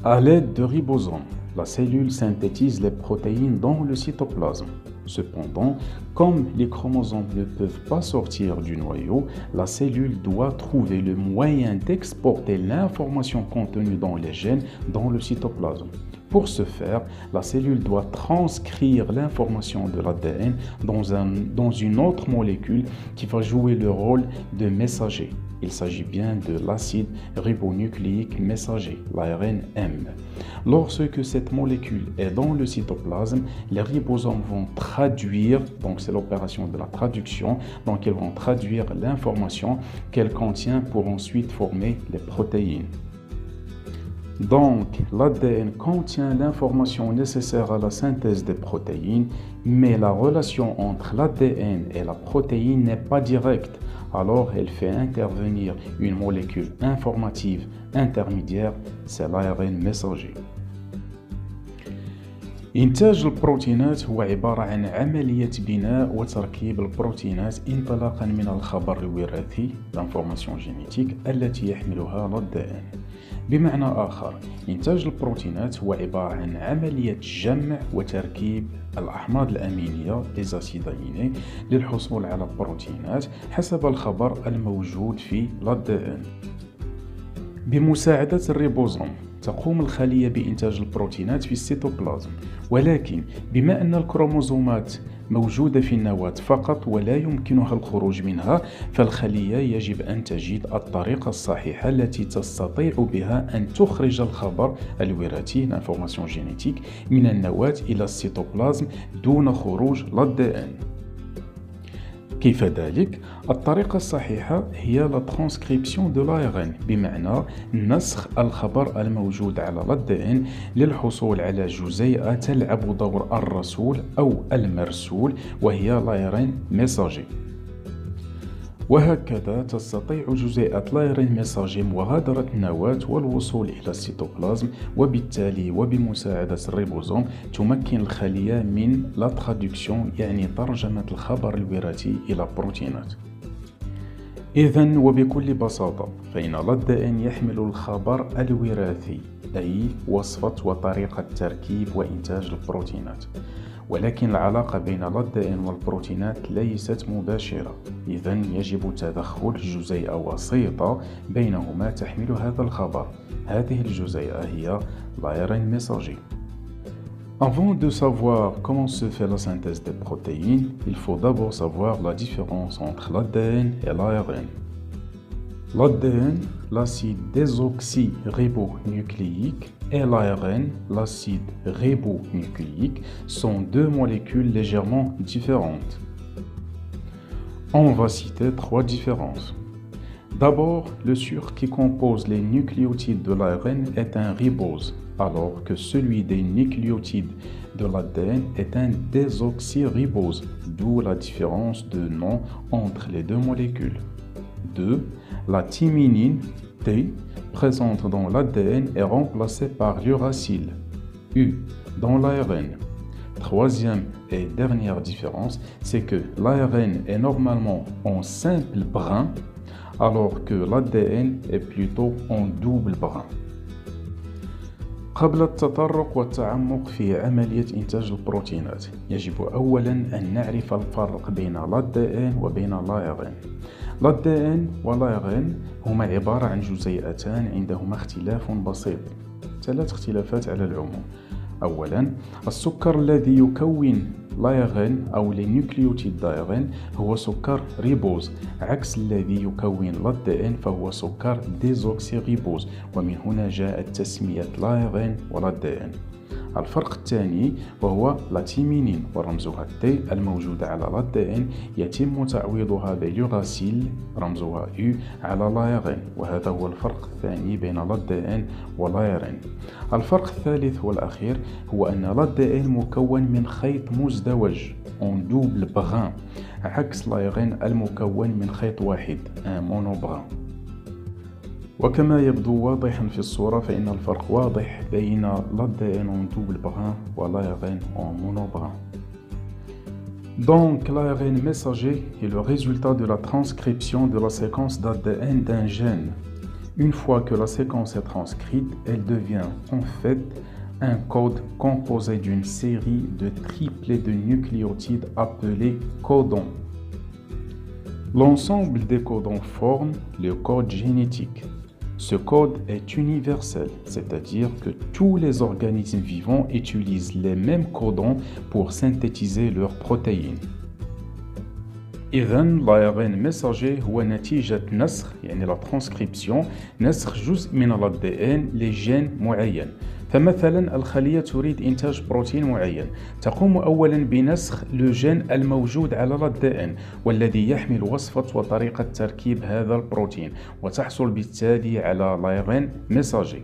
À l'aide de ribosomes, la cellule synthétise les protéines dans le cytoplasme. Cependant, comme les chromosomes ne peuvent pas sortir du noyau, la cellule doit trouver le moyen d'exporter l'information contenue dans les gènes dans le cytoplasme. Pour ce faire, la cellule doit transcrire l'information de l'ADN dans une autre molécule qui va jouer le rôle de messager. Il s'agit bien de l'acide ribonucléique messager, l'ARNM. Lorsque cette molécule est dans le cytoplasme, les ribosomes vont traduire, donc c'est l'opération de la traduction, donc ils vont traduire l'information qu'elle contient pour ensuite former les protéines. Donc, l'ADN contient l'information nécessaire à la synthèse des protéines, mais la relation entre l'ADN et la protéine n'est pas directe. Alors, elle fait intervenir une molécule informative intermédiaire, c'est l'ARN messager. إنتاج البروتينات هو عبارة عن عملية بناء وتركيب البروتينات انطلاقا من الخبر الوراثي l'information génétique التي يحملها الDN. بمعنى آخر، إنتاج البروتينات هو عبارة عن عملية جمع وتركيب الأحماض الأمينية les acides aminés للحصول على البروتينات حسب الخبر الموجود في الDN. بمساعدة الريبوزوم تقوم الخلية بإنتاج البروتينات في السيتوبلازم، ولكن بما أن الكروموزومات موجودة في النواة فقط ولا يمكنها الخروج منها، فالخلية يجب أن تجد الطريقة الصحيحة التي تستطيع بها أن تخرج الخبر الوراثي l'information génétique من النواة إلى السيتوبلازم دون خروج الDN. كيف ذلك؟ الطريقة الصحيحة هي la transcription de l'ARN، بمعنى نسخ الخبر الموجود على الDN للحصول على جزيئة تلعب دور الرسول أو المرسول، وهي l'ARN messager. وهكذا تستطيع جزيئة l'ARN messager مغادرة النواة والوصول إلى السيتوبلازم، وبالتالي وبمساعدة الريبوزوم تمكن الخلية من la traduction، يعني ترجمة الخبر الوراثي إلى بروتينات. إذن وبكل بساطة فإن الDN يحمل الخبر الوراثي، أي وصفة وطريقة تركيب وإنتاج البروتينات، ولكن العلاقة بين الDN والبروتينات ليست مباشرة، إذن يجب تدخل جزيئة وسيطة بينهما تحمل هذا الخبر. هذه الجزيئة هي l'ARN messager. Avant de savoir comment se fait la synthèse des protéines, il faut d'abord savoir la différence entre l'ADN et l'ARN. L'ADN, l'acide désoxyribonucléique, et l'ARN, l'acide ribonucléique, sont deux molécules légèrement différentes. On va citer trois différences. D'abord, le sucre qui compose les nucléotides de l'ARN est un ribose, alors que celui des nucléotides de l'ADN est un désoxyribose, d'où la différence de nom entre les deux molécules. 2. La thyminine T présente dans l'ADN est remplacée par l'uracile U dans l'ARN. Troisième et dernière différence, c'est que l'ARN est normalement en simple brin, alors que l'ADN est plutôt en double brin. قبل التطرق والتعمق في عملية إنتاج البروتينات، يجب أولاً أن نعرف الفرق بين الDN وبين l'ARN. l'ADN والARN هما عبارة عن جزيئتان عندهما اختلاف بسيط، 3 اختلافات على العموم. أولاً، السكر الذي يكون l'ARN أو les nucléotides d'ARN هو سكر ريبوز، عكس الذي يكون l'ADN فهو سكر ديزوكسيريبوز، ومن هنا جاءت تسمية l'ARN والADN. الفرق الثاني وهو لا تيمينين، ورمزها T الموجودة على l'ADN يتم تعويضها باليوراسيل رمزها U على l'ARN، وهذا هو الفرق الثاني بين l'ADN والARN. الفرق الثالث والأخير هو أن l'ADN مكون من خيط مزدوج en double brin، عكس l'ARN المكون من خيط واحد un monobrin. وكما يبدو واضحا في الصورة، فإن الفرق واضح بين l'ADN en double brin و l'ARN en monobrin. Donc l'ARN messager est le résultat de la transcription de la séquence d'ADN d'un gène. Une fois que la séquence est transcrite, elle devient en fait un code composé d'une série de triplets de nucléotides appelés codons. L'ensemble des codons forme le code génétique. Ce code est universel, c'est-à-dire que tous les organismes vivants utilisent les mêmes codons pour synthétiser leurs protéines. إذن l'ARN messager هو نتيجة نسخ، يعني la transcription، نسخ جزء من الDN لجين معين. فمثلا الخلية تريد إنتاج بروتين معين، تقوم أولا بنسخ لوجين الموجود على الDN والذي يحمل وصفة وطريقة تركيب هذا البروتين، وتحصل بالتالي على l'ARN messager.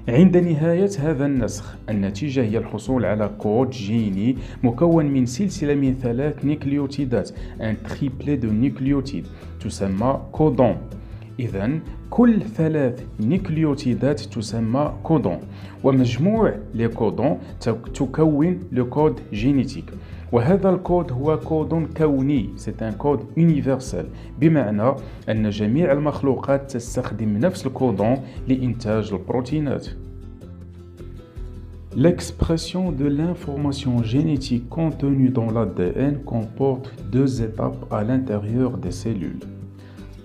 عند نهاية هذا النسخ، النتيجة هي الحصول على كود جيني مكون من سلسلة من 3 نيكليوتيدات، un triplet de nucléotides، تسمى كودون. إذن كل 3 نيوكليوتيدات تسمى كودون، ومجموع لي كودون تكون لو كود جينيتيك. وهذا الكود هو كود كوني، c'est un code universel، بمعنى أن جميع المخلوقات تستخدم نفس الكودون لإنتاج البروتينات. L'expression de l'information génétique contenue dans l'ADN comporte 2 étapes à l'intérieur des cellules.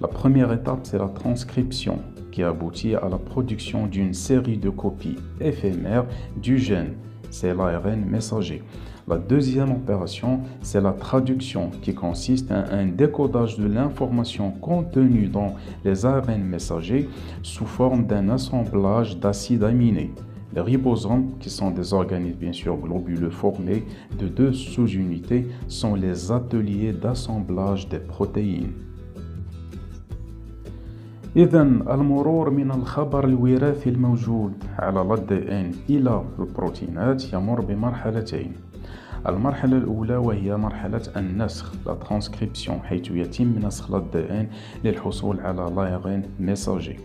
La première étape, c'est la transcription, qui aboutit à la production d'une série de copies éphémères du gène, c'est l'ARN messager. La deuxième opération, c'est la traduction, qui consiste à un décodage de l'information contenue dans les ARN messagers sous forme d'un assemblage d'acides aminés. Les ribosomes, qui sont des organismes bien sûr globuleux formés de 2 sous-unités, sont les ateliers d'assemblage des protéines. إذن المرور من الخبر الوراثي الموجود على الADN إلى البروتينات يمر بمرحلتين. المرحلة الأولى وهي مرحلة النسخ la transcription، حيث يتم نسخ الADN للحصول على l'ARN messager.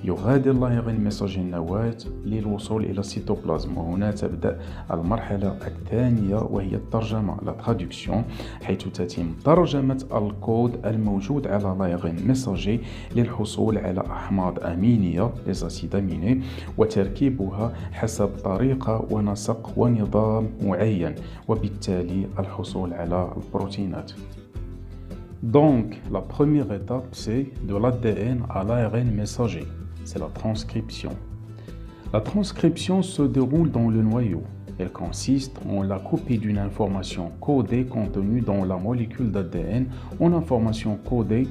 يغادر l'ARN messager النواة للوصول إلى السيتوبلازم، وهنا تبدأ المرحلة الثانية وهي الترجمة la traduction، حيث تتم ترجمة الكود الموجود على l'ARN messager للحصول على أحماض أمينية les acides aminés، وتركيبها حسب طريقة ونسق ونظام معين، وبالتالي الحصول على البروتينات. Donc, la première étape, c'est de l'ADN à l'ARN messager. C'est la transcription. La transcription se déroule dans le noyau. Elle consiste en la copie d'une information codée contenue dans la molécule d'ADN en information codée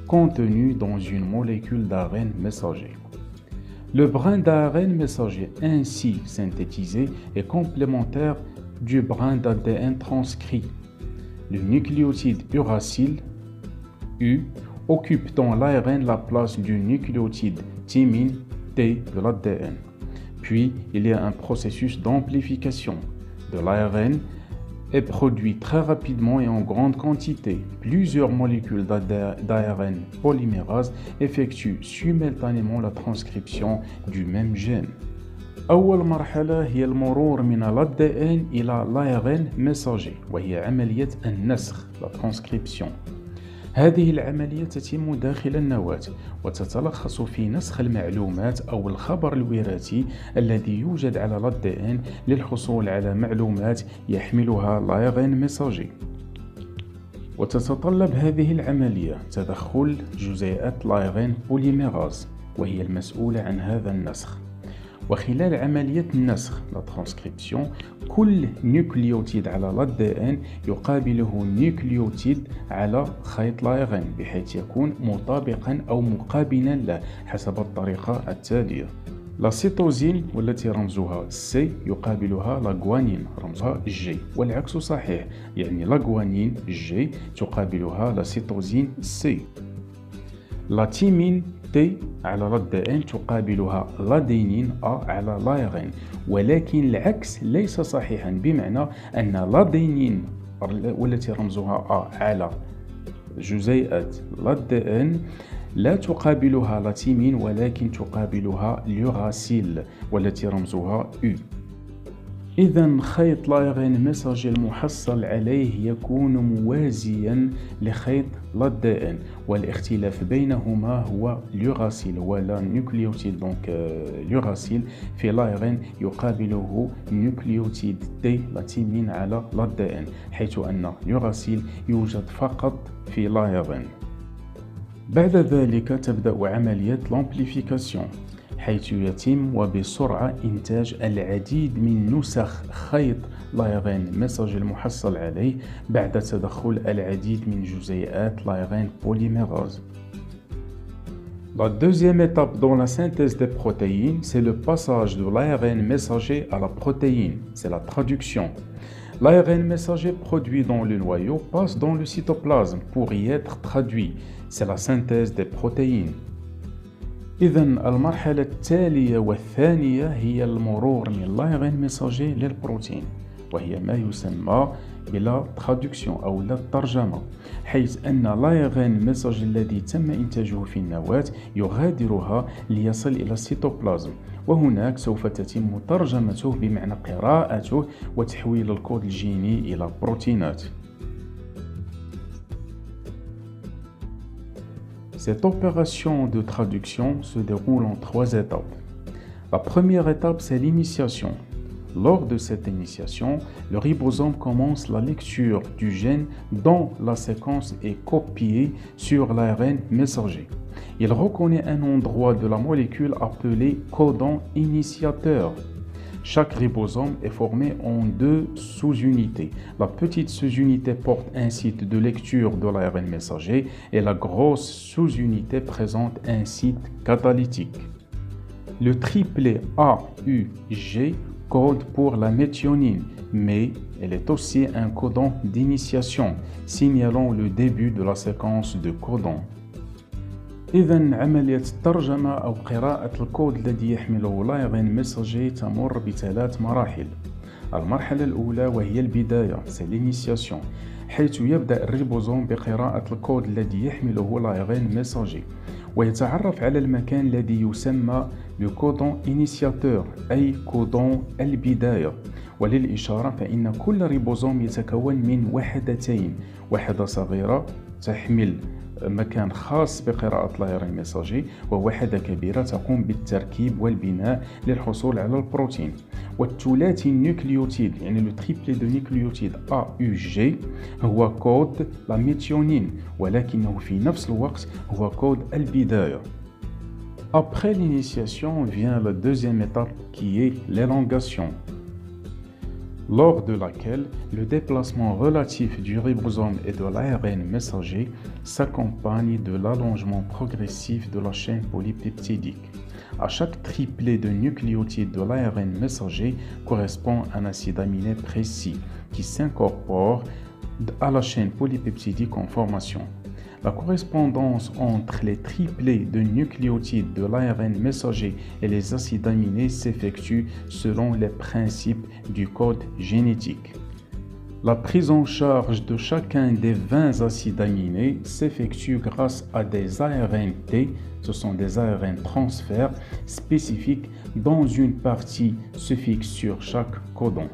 contenue dans une molécule d'ARN messager. Le brin d'ARN messager ainsi synthétisé est complémentaire du brin d'ADN transcrit. Le nucléotide uracile U occupe dans l'ARN la place du nucléotide thymine T de l'ADN. Puis, il y a un processus d'amplification de l'ARN est produit très rapidement et en grande quantité. Plusieurs molécules d'ARN polymérase effectuent simultanément la transcription du même gène. أول مرحلة هي المرور من الADN إلى l'ARN messager، وهي عملية النسخ la transcription. هذه العملية تتم داخل النواة وتتلخص في نسخ المعلومات أو الخبر الوراثي الذي يوجد على l'ADN للحصول على معلومات يحملها l'ARN messager. وتتطلب هذه العملية تدخل جزيئات l'ARN polymérase، وهي المسؤولة عن هذا النسخ. وخلال عملية النسخ la transcription، كل نيوكليوتيد على l'ADN يقابله نيوكليوتيد على خيط l'ARN بحيث يكون مطابقا أو مقابلا له حسب الطريقة التالية. لا سيتوزين والتي رمزها C يقابلها لا غوانين رمزها G، والعكس صحيح، يعني لا غوانين G تقابلها لا سيتوزين C. لا تيمين T على l'ADN تقابلها لادينين A على l'ARN، ولكن العكس ليس صحيحا، بمعنى أن لادينين والتي رمزها A على جزيئات l'ADN لا تقابلها لاتيمين، ولكن تقابلها اليوراسيل والتي رمزها U. إذن خيط l'ARN messager المحصل عليه يكون موازيا لخيط l'ADN، والاختلاف بينهما هو اليوراسيل ولا نيوكليوتيد. دونك اليوراسيل في l'ARN يقابله نيوكليوتيد T لاتيمين على l'ADN، حيث أن اليوراسيل يوجد فقط في l'ARN. بعد ذلك تبدأ عملية l'amplification، حيث يتم وبسرعة إنتاج العديد من نسخ خيط l'ARN messager المحصل عليه بعد تدخل العديد من جزيئات l'ARN polymérase. La deuxième étape dans la synthèse des protéines, c'est le passage de l'ARN messager à la protéine, c'est la traduction. L'ARN messager produit dans le noyau passe dans le cytoplasme pour y être traduit, c'est la synthèse des protéines. إذن المرحلة التالية والثانية هي المرور من l'ARN messager للبروتين. وهي ما يسمى بلا traduction أو لا الترجمة، حيث أن l'ARN messager الذي تم إنتاجه في النواة يغادرها ليصل إلى السيتوبلازم، وهناك سوف تتم ترجمته بمعنى قراءته وتحويل الكود الجيني إلى بروتينات. Cette opération de traduction se déroule en 3 étapes. La première étape, c'est l'initiation. Lors de cette initiation, le ribosome commence la lecture du gène dont la séquence est copiée sur l'ARN messager. Il reconnaît un endroit de la molécule appelé codon initiateur. Chaque ribosome est formé en 2 sous-unités. La petite sous-unité porte un site de lecture de l'ARN messager et la grosse sous-unité présente un site catalytique. Le triplet AUG code pour la méthionine, mais elle est aussi un codon d'initiation, signalant le début de la séquence de codons. إذن عملية الترجمة أو قراءة الكود الذي يحمله l'ARN messager تمر ب3 مراحل. المرحلة الأولى وهي البداية، c'est l'initiation، حيث يبدأ الريبوزوم بقراءة الكود الذي يحمله l'ARN messager ويتعرف على المكان الذي يسمى الكودون إنيسياتور أي كودون البداية. وللإشارة فإن كل ريبوزوم يتكون من وحدتين، وحدة صغيرة تحمل مكان خاص بقراءة l'ARN messager ووحدة كبيرة تقوم بالتركيب والبناء للحصول على البروتين. والثلاثي النيوكليوتيد يعني لو تريبلي دو نيوكليوتيد AUG هو كود لا ميثيونين، ولكنه في نفس الوقت هو كود البداية. Après l'initiation vient la deuxième étape qui est l'élongation, lors de laquelle le déplacement relatif du ribosome et de l'ARN messager s'accompagne de l'allongement progressif de la chaîne polypeptidique. À chaque triplet de nucléotides de l'ARN messager correspond un acide aminé précis qui s'incorpore à la chaîne polypeptidique en formation. La correspondance entre les triplets de nucléotides de l'ARN messager et les acides aminés s'effectue selon les principes du code génétique. La prise en charge de chacun des 20 acides aminés s'effectue grâce à des ARNT, ce sont des ARN transferts spécifiques dont une partie se fixe sur chaque codon.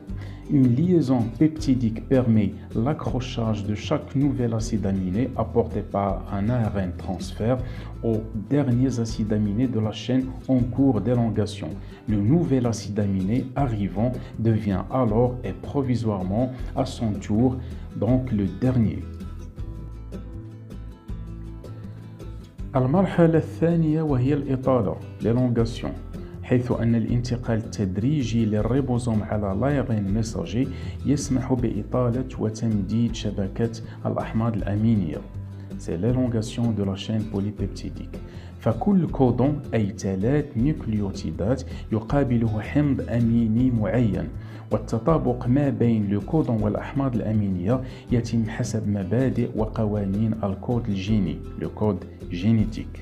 Une liaison peptidique permet l'accrochage de chaque nouvel acide aminé apporté par un ARN transfert aux derniers acides aminés de la chaîne en cours d'élongation. Le nouvel acide aminé arrivant devient alors et provisoirement à son tour donc le dernier. المرحلة الثانية وهي الإطالة l'élongation. حيث أن الانتقال التدريجي للريبوزوم على l'ARN messager يسمح بإطالة وتمديد شبكة الأحماض الأمينية. C'est l'élongation de la chaîne polypeptidique. فكل كودون أي 3 نيوكليوتيدات يقابله حمض أميني معين، والتطابق ما بين الكودون والأحماض الأمينية يتم حسب مبادئ وقوانين الكود الجيني الكود جينيتيك.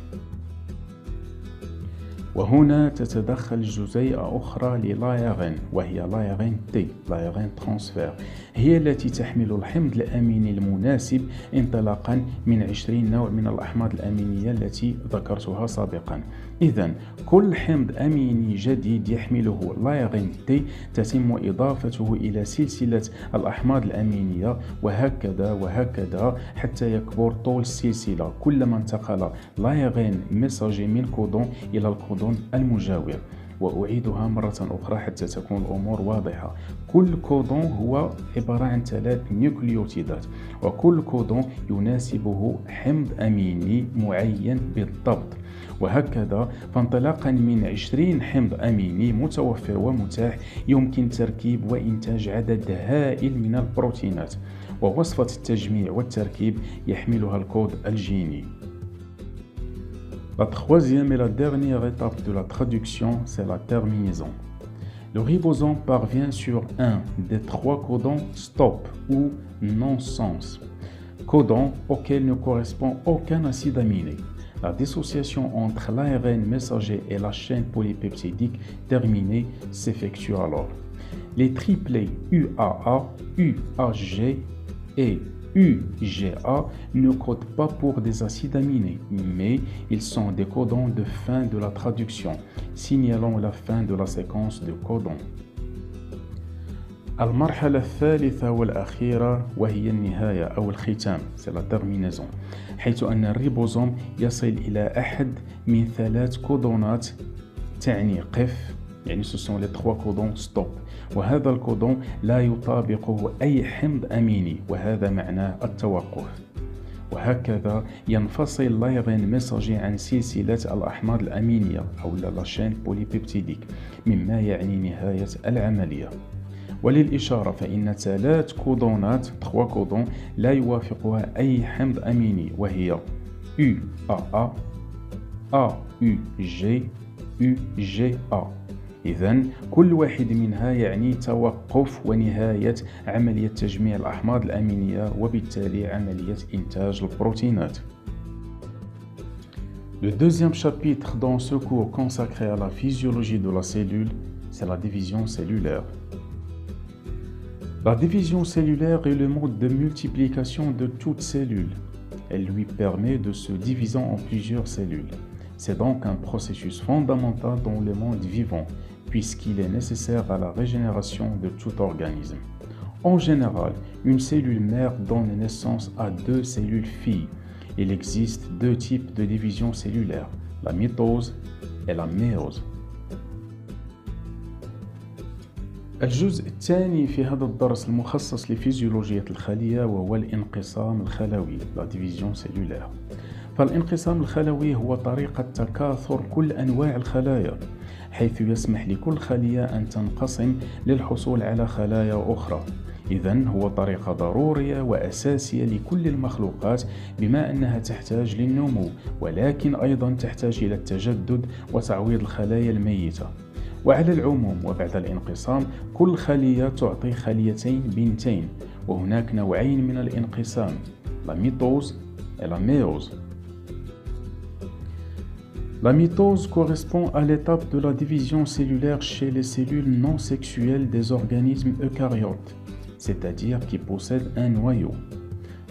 وهنا تتدخل جزيئة أخرى للARN وهي l'ARNT l'ARN transfer، هي التي تحمل الحمض الأميني المناسب انطلاقا من 20 نوع من الأحماض الأمينية التي ذكرتها سابقا. إذن كل حمض أميني جديد يحمله l'ARNT تتم إضافته إلى سلسلة الأحماض الأمينية وهكذا حتى يكبر طول السلسلة كلما انتقل l'ARN messager من كودون إلى الكودون المجاور. وأعيدها مرة أخرى حتى تكون الأمور واضحة. كل كودون هو عبارة عن 3 نيوكليوتيدات، وكل كودون يناسبه حمض أميني معين بالضبط. وهكذا فانطلاقا من 20 حمض أميني متوفر ومتاح يمكن تركيب وإنتاج عدد هائل من البروتينات، ووصفة التجميع والتركيب يحملها الكود الجيني. La troisième et la dernière étape de la traduction, c'est la terminaison. Le ribosome parvient sur un des 3 codons stop ou non-sens, codon auquel ne correspond aucun acide aminé. La dissociation entre l'ARN messager et la chaîne polypeptidique terminée s'effectue alors. Les triplets UAA, UAG et UGA ne codent pas pour des acides aminés, mais ils sont des codons de fin de la traduction, signalant la fin de la séquence de codons. المرحلة الثالثة والأخيرة وهي النهاية أو الختام، c'est la terminaison، حيث أن الريبوزوم يصل إلى أحد من 3 كودونات تعني قف، يعني ce sont les 3 codons stop، وهذا الكودون لا يطابقه أي حمض أميني، وهذا معناه التوقف. وهكذا ينفصل لايغين ميساجي عن سلسلة الأحماض الأمينية أو لا شين بوليبيبتيديك، مما يعني نهاية العملية. وللإشارة فإن 3 كودونات 3 كودون لا يوافقها أي حمض أميني، وهي UAA AUG UGA. إذن كل واحد منها يعني توقف ونهاية عملية تجميع الأحماض الأمينية وبالتالي عملية إنتاج البروتينات. Le deuxième chapitre dans ce cours consacré à la physiologie de la cellule, c'est la division cellulaire. La division cellulaire est le mode de multiplication de toute cellule. Elle lui permet de se diviser en plusieurs cellules. C'est donc un processus fondamental dans le monde vivant, puisqu'il est nécessaire à la régénération de tout organisme. En général, une cellule mère donne naissance à 2 cellules filles. Il existe 2 types de division cellulaire, la mitose et la méose. الجزء الثاني في هذا الدرس المخصص لفيزيولوجية الخلية وهو الانقسام الخلوي la division cellulaire. فالانقسام الخلوي هو طريقة تكاثر كل أنواع الخلايا، حيث يسمح لكل خلية أن تنقسم للحصول على خلايا أخرى. إذن هو طريقة ضرورية وأساسية لكل المخلوقات، بما أنها تحتاج للنمو ولكن أيضا تحتاج إلى التجدد وتعويض الخلايا الميتة. وعلى العموم وبعد الانقسام كل خلية تعطي خليتين بنتين، وهناك نوعين من الانقسام، la mitose et la méose. La mitose correspond à l'étape de la division cellulaire chez les cellules non sexuelles des organismes eucaryotes, c'est-à-dire qui possèdent un noyau.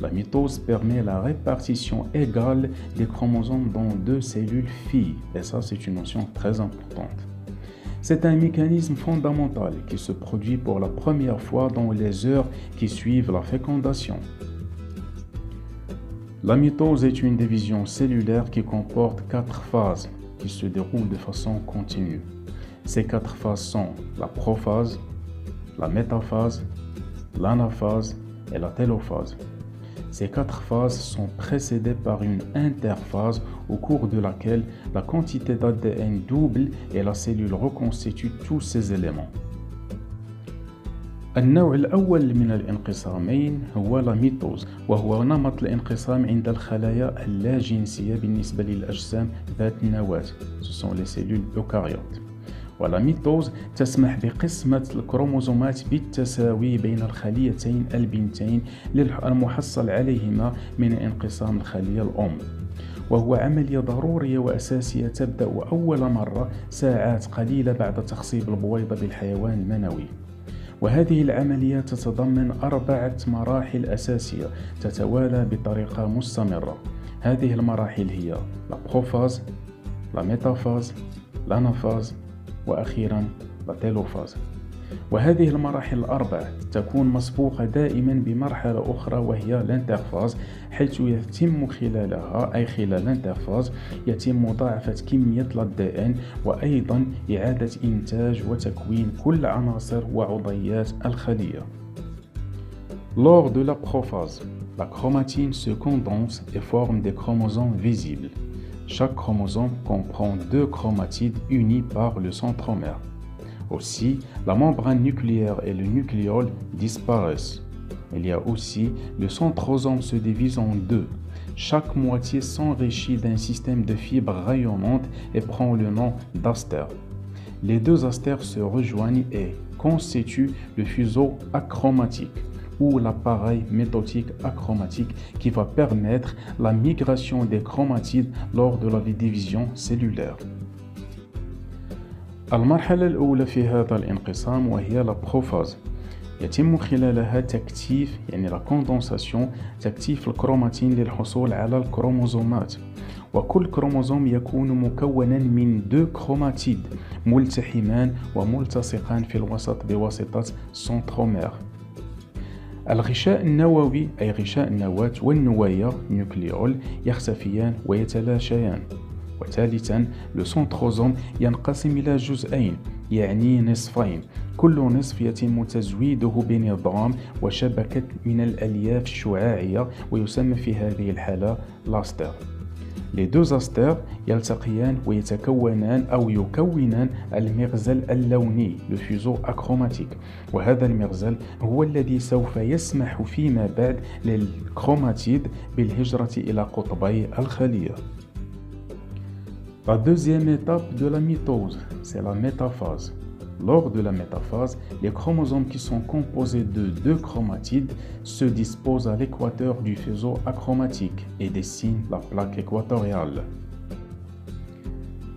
La mitose permet la répartition égale des chromosomes dans 2 cellules filles, et ça c'est une notion très importante. C'est un mécanisme fondamental qui se produit pour la première fois dans les heures qui suivent la fécondation. La mitose est une division cellulaire qui comporte 4 phases qui se déroulent de façon continue. Ces 4 phases sont la prophase, la métaphase, l'anaphase et la télophase. Ces 4 phases sont précédées par une interphase au cours de laquelle la quantité d'ADN double et la cellule reconstitue tous ces éléments. النوع الأول من الانقسامين هو la mitose، وهو نمط الانقسام عند الخلايا اللاجنسية بالنسبة للأجسام ذات النواة، ce sont les cellules eucaryotes. ولا ميتوز تسمح بقسمة الكروموزومات بالتساوي بين الخليتين البنتين المحصل عليهما من انقسام الخلية الأم، وهو عملية ضرورية وأساسية تبدأ أول مرة ساعات قليلة بعد تخصيب البويضة بالحيوان المنوي. وهذه العملية تتضمن 4 مراحل أساسية تتوالى بطريقة مستمرة. هذه المراحل هي la prophase, la métaphase, l'anaphase وأخيرا la télophase. وهذه المراحل ال4 تكون مسبوقة دائما بمرحلة أخرى وهي الانترفاز، حيث يتم خلالها أي خلال الانترفاز يتم مضاعفة كمية الADN وأيضا إعادة إنتاج وتكوين كل عناصر وعضيات الخلية. Lors de la prophase, la chromatine se condense et forme des chromosomes visibles. Chaque chromosome comprend 2 chromatides unis par le centromère. Aussi, la membrane nucléaire et le nucléole disparaissent. Il y a aussi le centrosome se divise en 2. Chaque moitié s'enrichit d'un système de fibres rayonnantes et prend le nom d'aster. Les 2 astères se rejoignent et constituent le fuseau achromatique ou l'appareil métotique achromatique qui va permettre la migration des chromatides lors de la division cellulaire. المرحلة الأولى في هذا الانقسام وهي البروفاز، يتم خلالها تكثيف يعني لا كوندنساسيون، تكثيف الكروماتين للحصول على الكروموزومات. وكل كروموزوم يكون مكونا من 2 كروماتيد ملتحمان وملتصقان في الوسط بواسطة سنترومير. الغشاء النووي أي غشاء النواة والنوايا نيوكليول يختفيان ويتلاشيان. وثالثا لو سنتروزوم ينقسم إلى جزئين يعني نصفين، كل نصف يتم تزويده بنظام وشبكة من الألياف الشعاعية ويسمى في هذه الحالة لاستر. Les deux asters يلتقيان ويتكونان أو يكونان المغزل اللوني le fuseau achromatique، وهذا المغزل هو الذي سوف يسمح فيما بعد للكروماتيد بالهجرة إلى قطبي الخلية. La deuxième étape de la mitose, c'est la métaphase. Lors de la métaphase, les chromosomes qui sont composés de 2 chromatides se disposent à l'équateur du faisceau achromatique et dessinent la plaque équatoriale.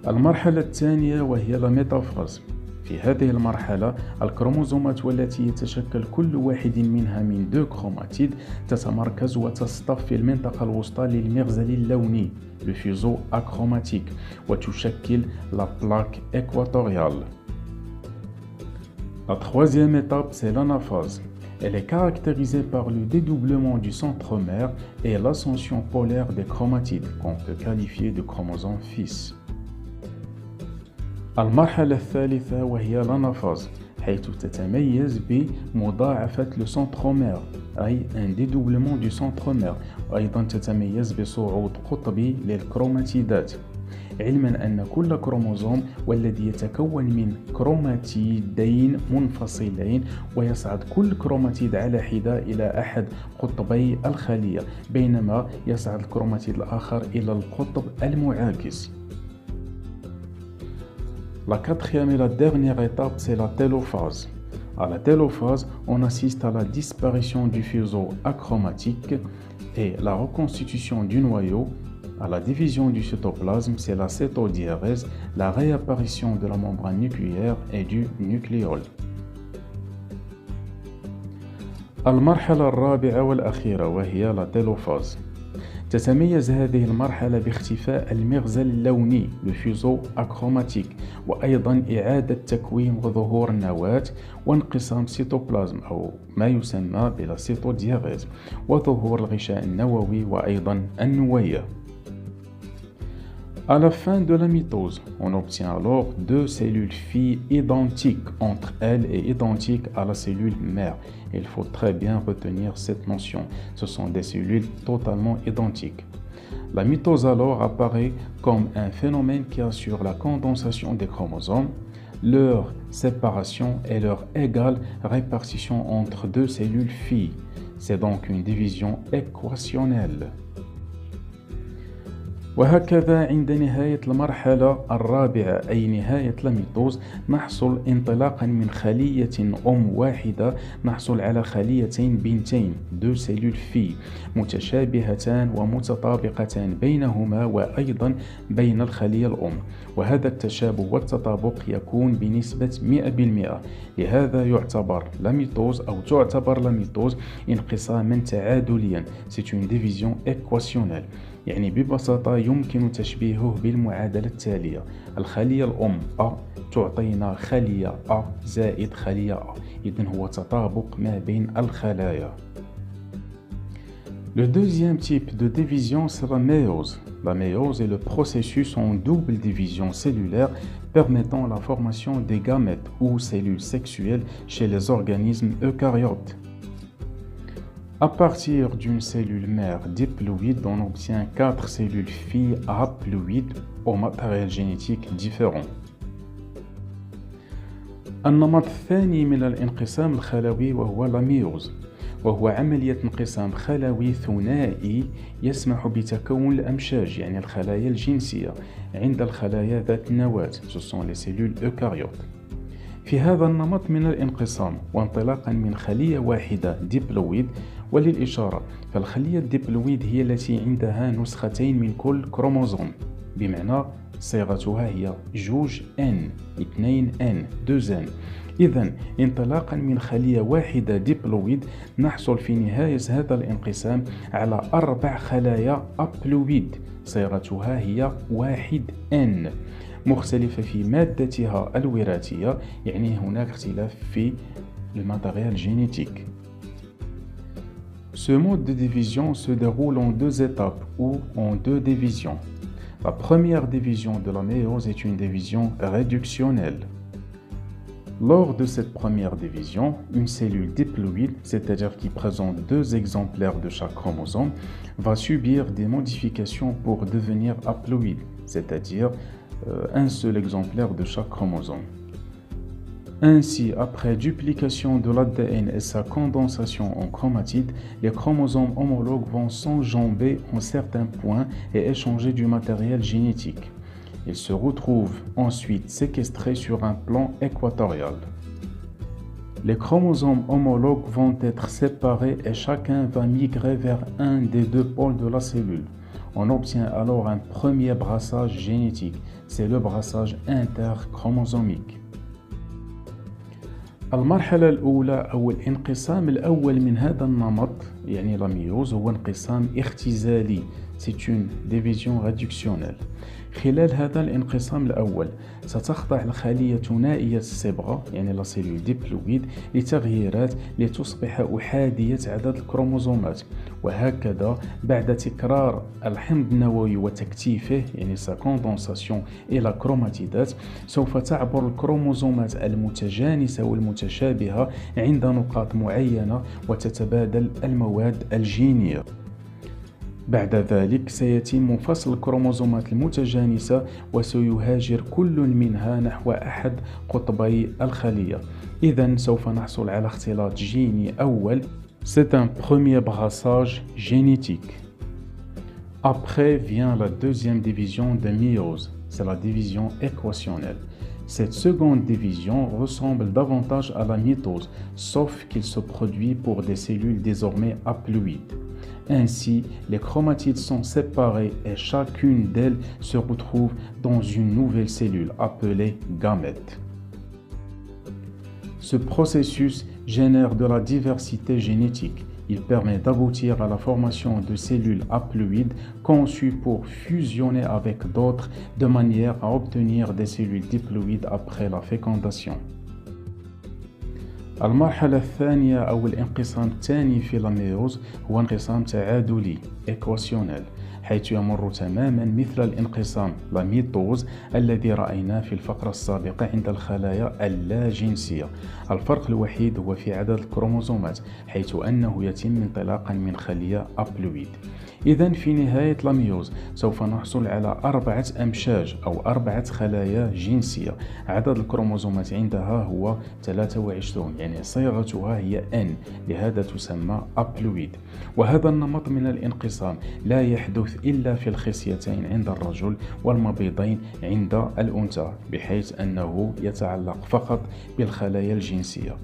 المرحلة الثانية وهي la métaphase. في هذه المرحلة الكروموزومات والتي يتشكل كل واحد منها من 2 كروماتيد تتمركز وتصطف في المنطقة الوسطى للمغزل اللوني le fuseau achromatique وتشكل la plaque équatoriale. La troisième étape, c'est l'anaphase. Elle est caractérisée par le dédoublement du centromère et l'ascension polaire des chromatides, qu'on peut qualifier de chromosomes fils. المرحلة الثالثة وهي l'anaphase، حيث تتميز بمضاعفة le centromère أي un dédoublement du centromère، وأيضا تتميز بصعود قطبي للكروماتيدات، علما أن كل كروموزوم والذي يتكون من كروماتيدين منفصلين ويصعد كل كروماتيد على حدة إلى أحد قطبي الخلية، بينما يصعد الكروماتيد الآخر إلى القطب المعاكس. La quatrième et la dernière étape, c'est la télophase. À la télophase, on assiste à la disparition du fuseau achromatique et la reconstitution du noyau. À la division du cytoplasme, c'est la cétodiérèse, la réapparition de la membrane nucléaire et du nucléole. المرحلة الرابعة والأخيرة وهي la télophase. تتميز هذه المرحلة باختفاء المغزل اللوني le fuseau achromatique وأيضا إعادة تكوين وظهور النواة وانقسام سيتوبلازم أو ما يسمى بلا سيتودياريز وظهور الغشاء النووي وأيضا النوية. À la fin de la mitose, on obtient alors 2 cellules filles identiques entre elles et identiques à la cellule mère. Il faut très bien retenir cette notion. Ce sont des cellules totalement identiques. La mitose alors apparaît comme un phénomène qui assure la condensation des chromosomes, leur séparation et leur égale répartition entre 2 cellules filles. C'est donc une division équationnelle. وهكذا عند نهاية المرحلة الرابعة أي نهاية الميتوز نحصل انطلاقا من خلية واحدة نحصل على خليتين بنتين 2 cellules filles متشابهتان ومتطابقتان بينهما وأيضا بين الخلية الأم، وهذا التشابه والتطابق يكون بنسبة 100%. لهذا يعتبر لاميتوز أو تعتبر لاميتوز انقساما تعادليا. C'est une division équationnelle. يعني ببساطة يمكن تشبيهه بالمعادلة التالية: الخلية الأم A تعطينا خلية A زائد خلية A، إذن هو تطابق ما بين الخلايا. Le deuxième type de division c'est la méiose. La méiose est le processus en double division cellulaire permettant la formation des gamètes ou cellules sexuelles chez les organismes eucaryotes. À partir d'une cellule mère diploïde, on obtient 4 cellules filles haploïdes au matériel génétique différent. النمط الثاني من الانقسام الخلوي وهو لاميوز، وهو عملية انقسام خلوي ثنائي يسمح بتكون الأمشاج يعني الخلايا الجنسية عند الخلايا ذات النواة. Ce sont les cellules eucaryotes. في هذا النمط من الانقسام وانطلاقا من خلية واحدة ديبلويد، وللإشارة فالخلية الديبلويد هي التي عندها نسختين من كل كروموزوم، بمعنى صيغتها هي 2N 2N 2N. إذن انطلاقا من خلية واحدة ديبلويد نحصل في نهاية هذا الانقسام على 4 خلايا أبلويد صيغتها هي 1N مختلفة في مادتها الوراثية، يعني هناك اختلاف في الماتيريال génétique. Ce mode de division se déroule en 2 étapes ou en 2 divisions. La première division de la méiose est une division réductionnelle. Lors de cette première division, une cellule diploïde, c'est-à-dire qui présente 2 exemplaires de chaque chromosome, va subir des modifications pour devenir haploïde, c'est-à-dire un seul exemplaire de chaque chromosome. Ainsi, après duplication de l'ADN et sa condensation en chromatide, les chromosomes homologues vont s'enjamber en certains points et échanger du matériel génétique. Ils se retrouvent ensuite séquestrés sur un plan équatorial. Les chromosomes homologues vont être séparés et chacun va migrer vers un des 2 pôles de la cellule. On obtient alors un premier brassage génétique, c'est le brassage interchromosomique. المرحلة الأولى أو الانقسام الأول من هذا النمط يعني la méiose هو انقسام اختزالي. C'est une division réductionnelle. خلال هذا الانقسام الأول ستخضع الخلية ثنائية الصبغة يعني لا سيلول ديبلويد لتغييرات لتصبح أحادية عدد الكروموزومات، وهكذا بعد تكرار الحمض النووي وتكثيفه يعني sa condensation إلى كروماتيدات سوف تعبر الكروموزومات المتجانسة والمتشابهة عند نقاط معينة وتتبادل المواد الجينية. بعد ذلك سيتم فصل الكروموزومات المتجانسة وسيهاجر كل منها نحو أحد قطبي الخلية. إذن سوف نحصل على اختلاط جيني أول. C'est un premier brassage génétique. Après vient la deuxième division de méiose, c'est la division équationnelle. Cette seconde division ressemble davantage à la mitose, sauf qu'il se produit pour des cellules désormais haploïdes. Ainsi, les chromatides sont séparées et chacune d'elles se retrouve dans une nouvelle cellule appelée gamète. Ce processus génère de la diversité génétique. Il permet d'aboutir à la formation de cellules haploïdes conçues pour fusionner avec d'autres de manière à obtenir des cellules diploïdes après la fécondation. المرحلة الثانية أو الانقسام الثاني في الميوز هو انقسام تعادلي إكواسيونيل، حيث يمر تماما مثل الانقسام لاميتوز الذي رأيناه في الفقرة السابقة عند الخلايا اللاجنسية. الفرق الوحيد هو في عدد الكروموزومات، حيث أنه يتم انطلاقا من خلية أبلويد. إذن في نهاية لاميوز سوف نحصل على 4 أمشاج أو 4 خلايا جنسية. عدد الكروموزومات عندها هو 23، يعني صيغتها هي N، لهذا تسمى أبلويد. وهذا النمط من الانقسام لا يحدث إلا في الخصيتين عند الرجل والمبيضين عند الأنثى، بحيث أنه يتعلق فقط بالخلايا الجنسية.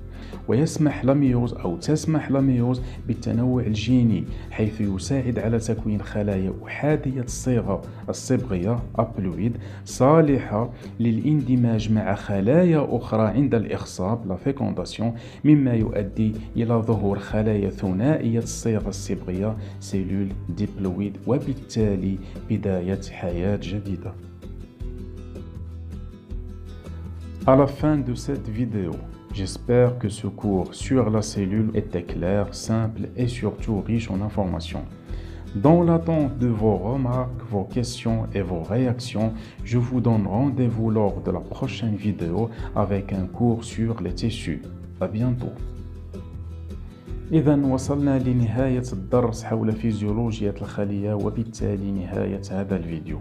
ويسمح لاميوز أو تسمح لاميوز بالتنوع الجيني، حيث يساعد على تكوين خلايا أحادية الصيغة الصبغية أبلويد صالحة للاندماج مع خلايا أخرى عند الإخصاب لا فيكونداسيون، مما يؤدي إلى ظهور خلايا ثنائية الصيغة الصبغية سيلول ديبلويد، وبالتالي بداية حياة جديدة. À la fin de cette vidéo, j'espère que ce cours sur la cellule était clair, simple et surtout riche en informations. Dans l'attente de vos remarques, vos questions et vos réactions, je vous donne rendez-vous lors de la prochaine vidéo avec un cours sur les tissus. À bientôt. إذن وصلنا لنهاية الدرس حول فيزيولوجيا الخلية وبالتالي نهاية هذا الفيديو.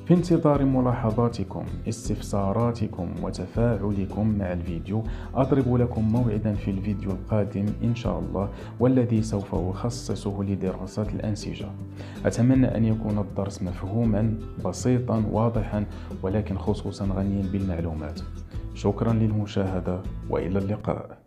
في انتظار ملاحظاتكم، استفساراتكم وتفاعلكم مع الفيديو. أضرب لكم موعدا في الفيديو القادم إن شاء الله، والذي سوف أخصصه لدراسة الأنسجة. أتمنى أن يكون الدرس مفهوما بسيطا واضحا ولكن خصوصا غنيا بالمعلومات. شكرا للمشاهدة وإلى اللقاء.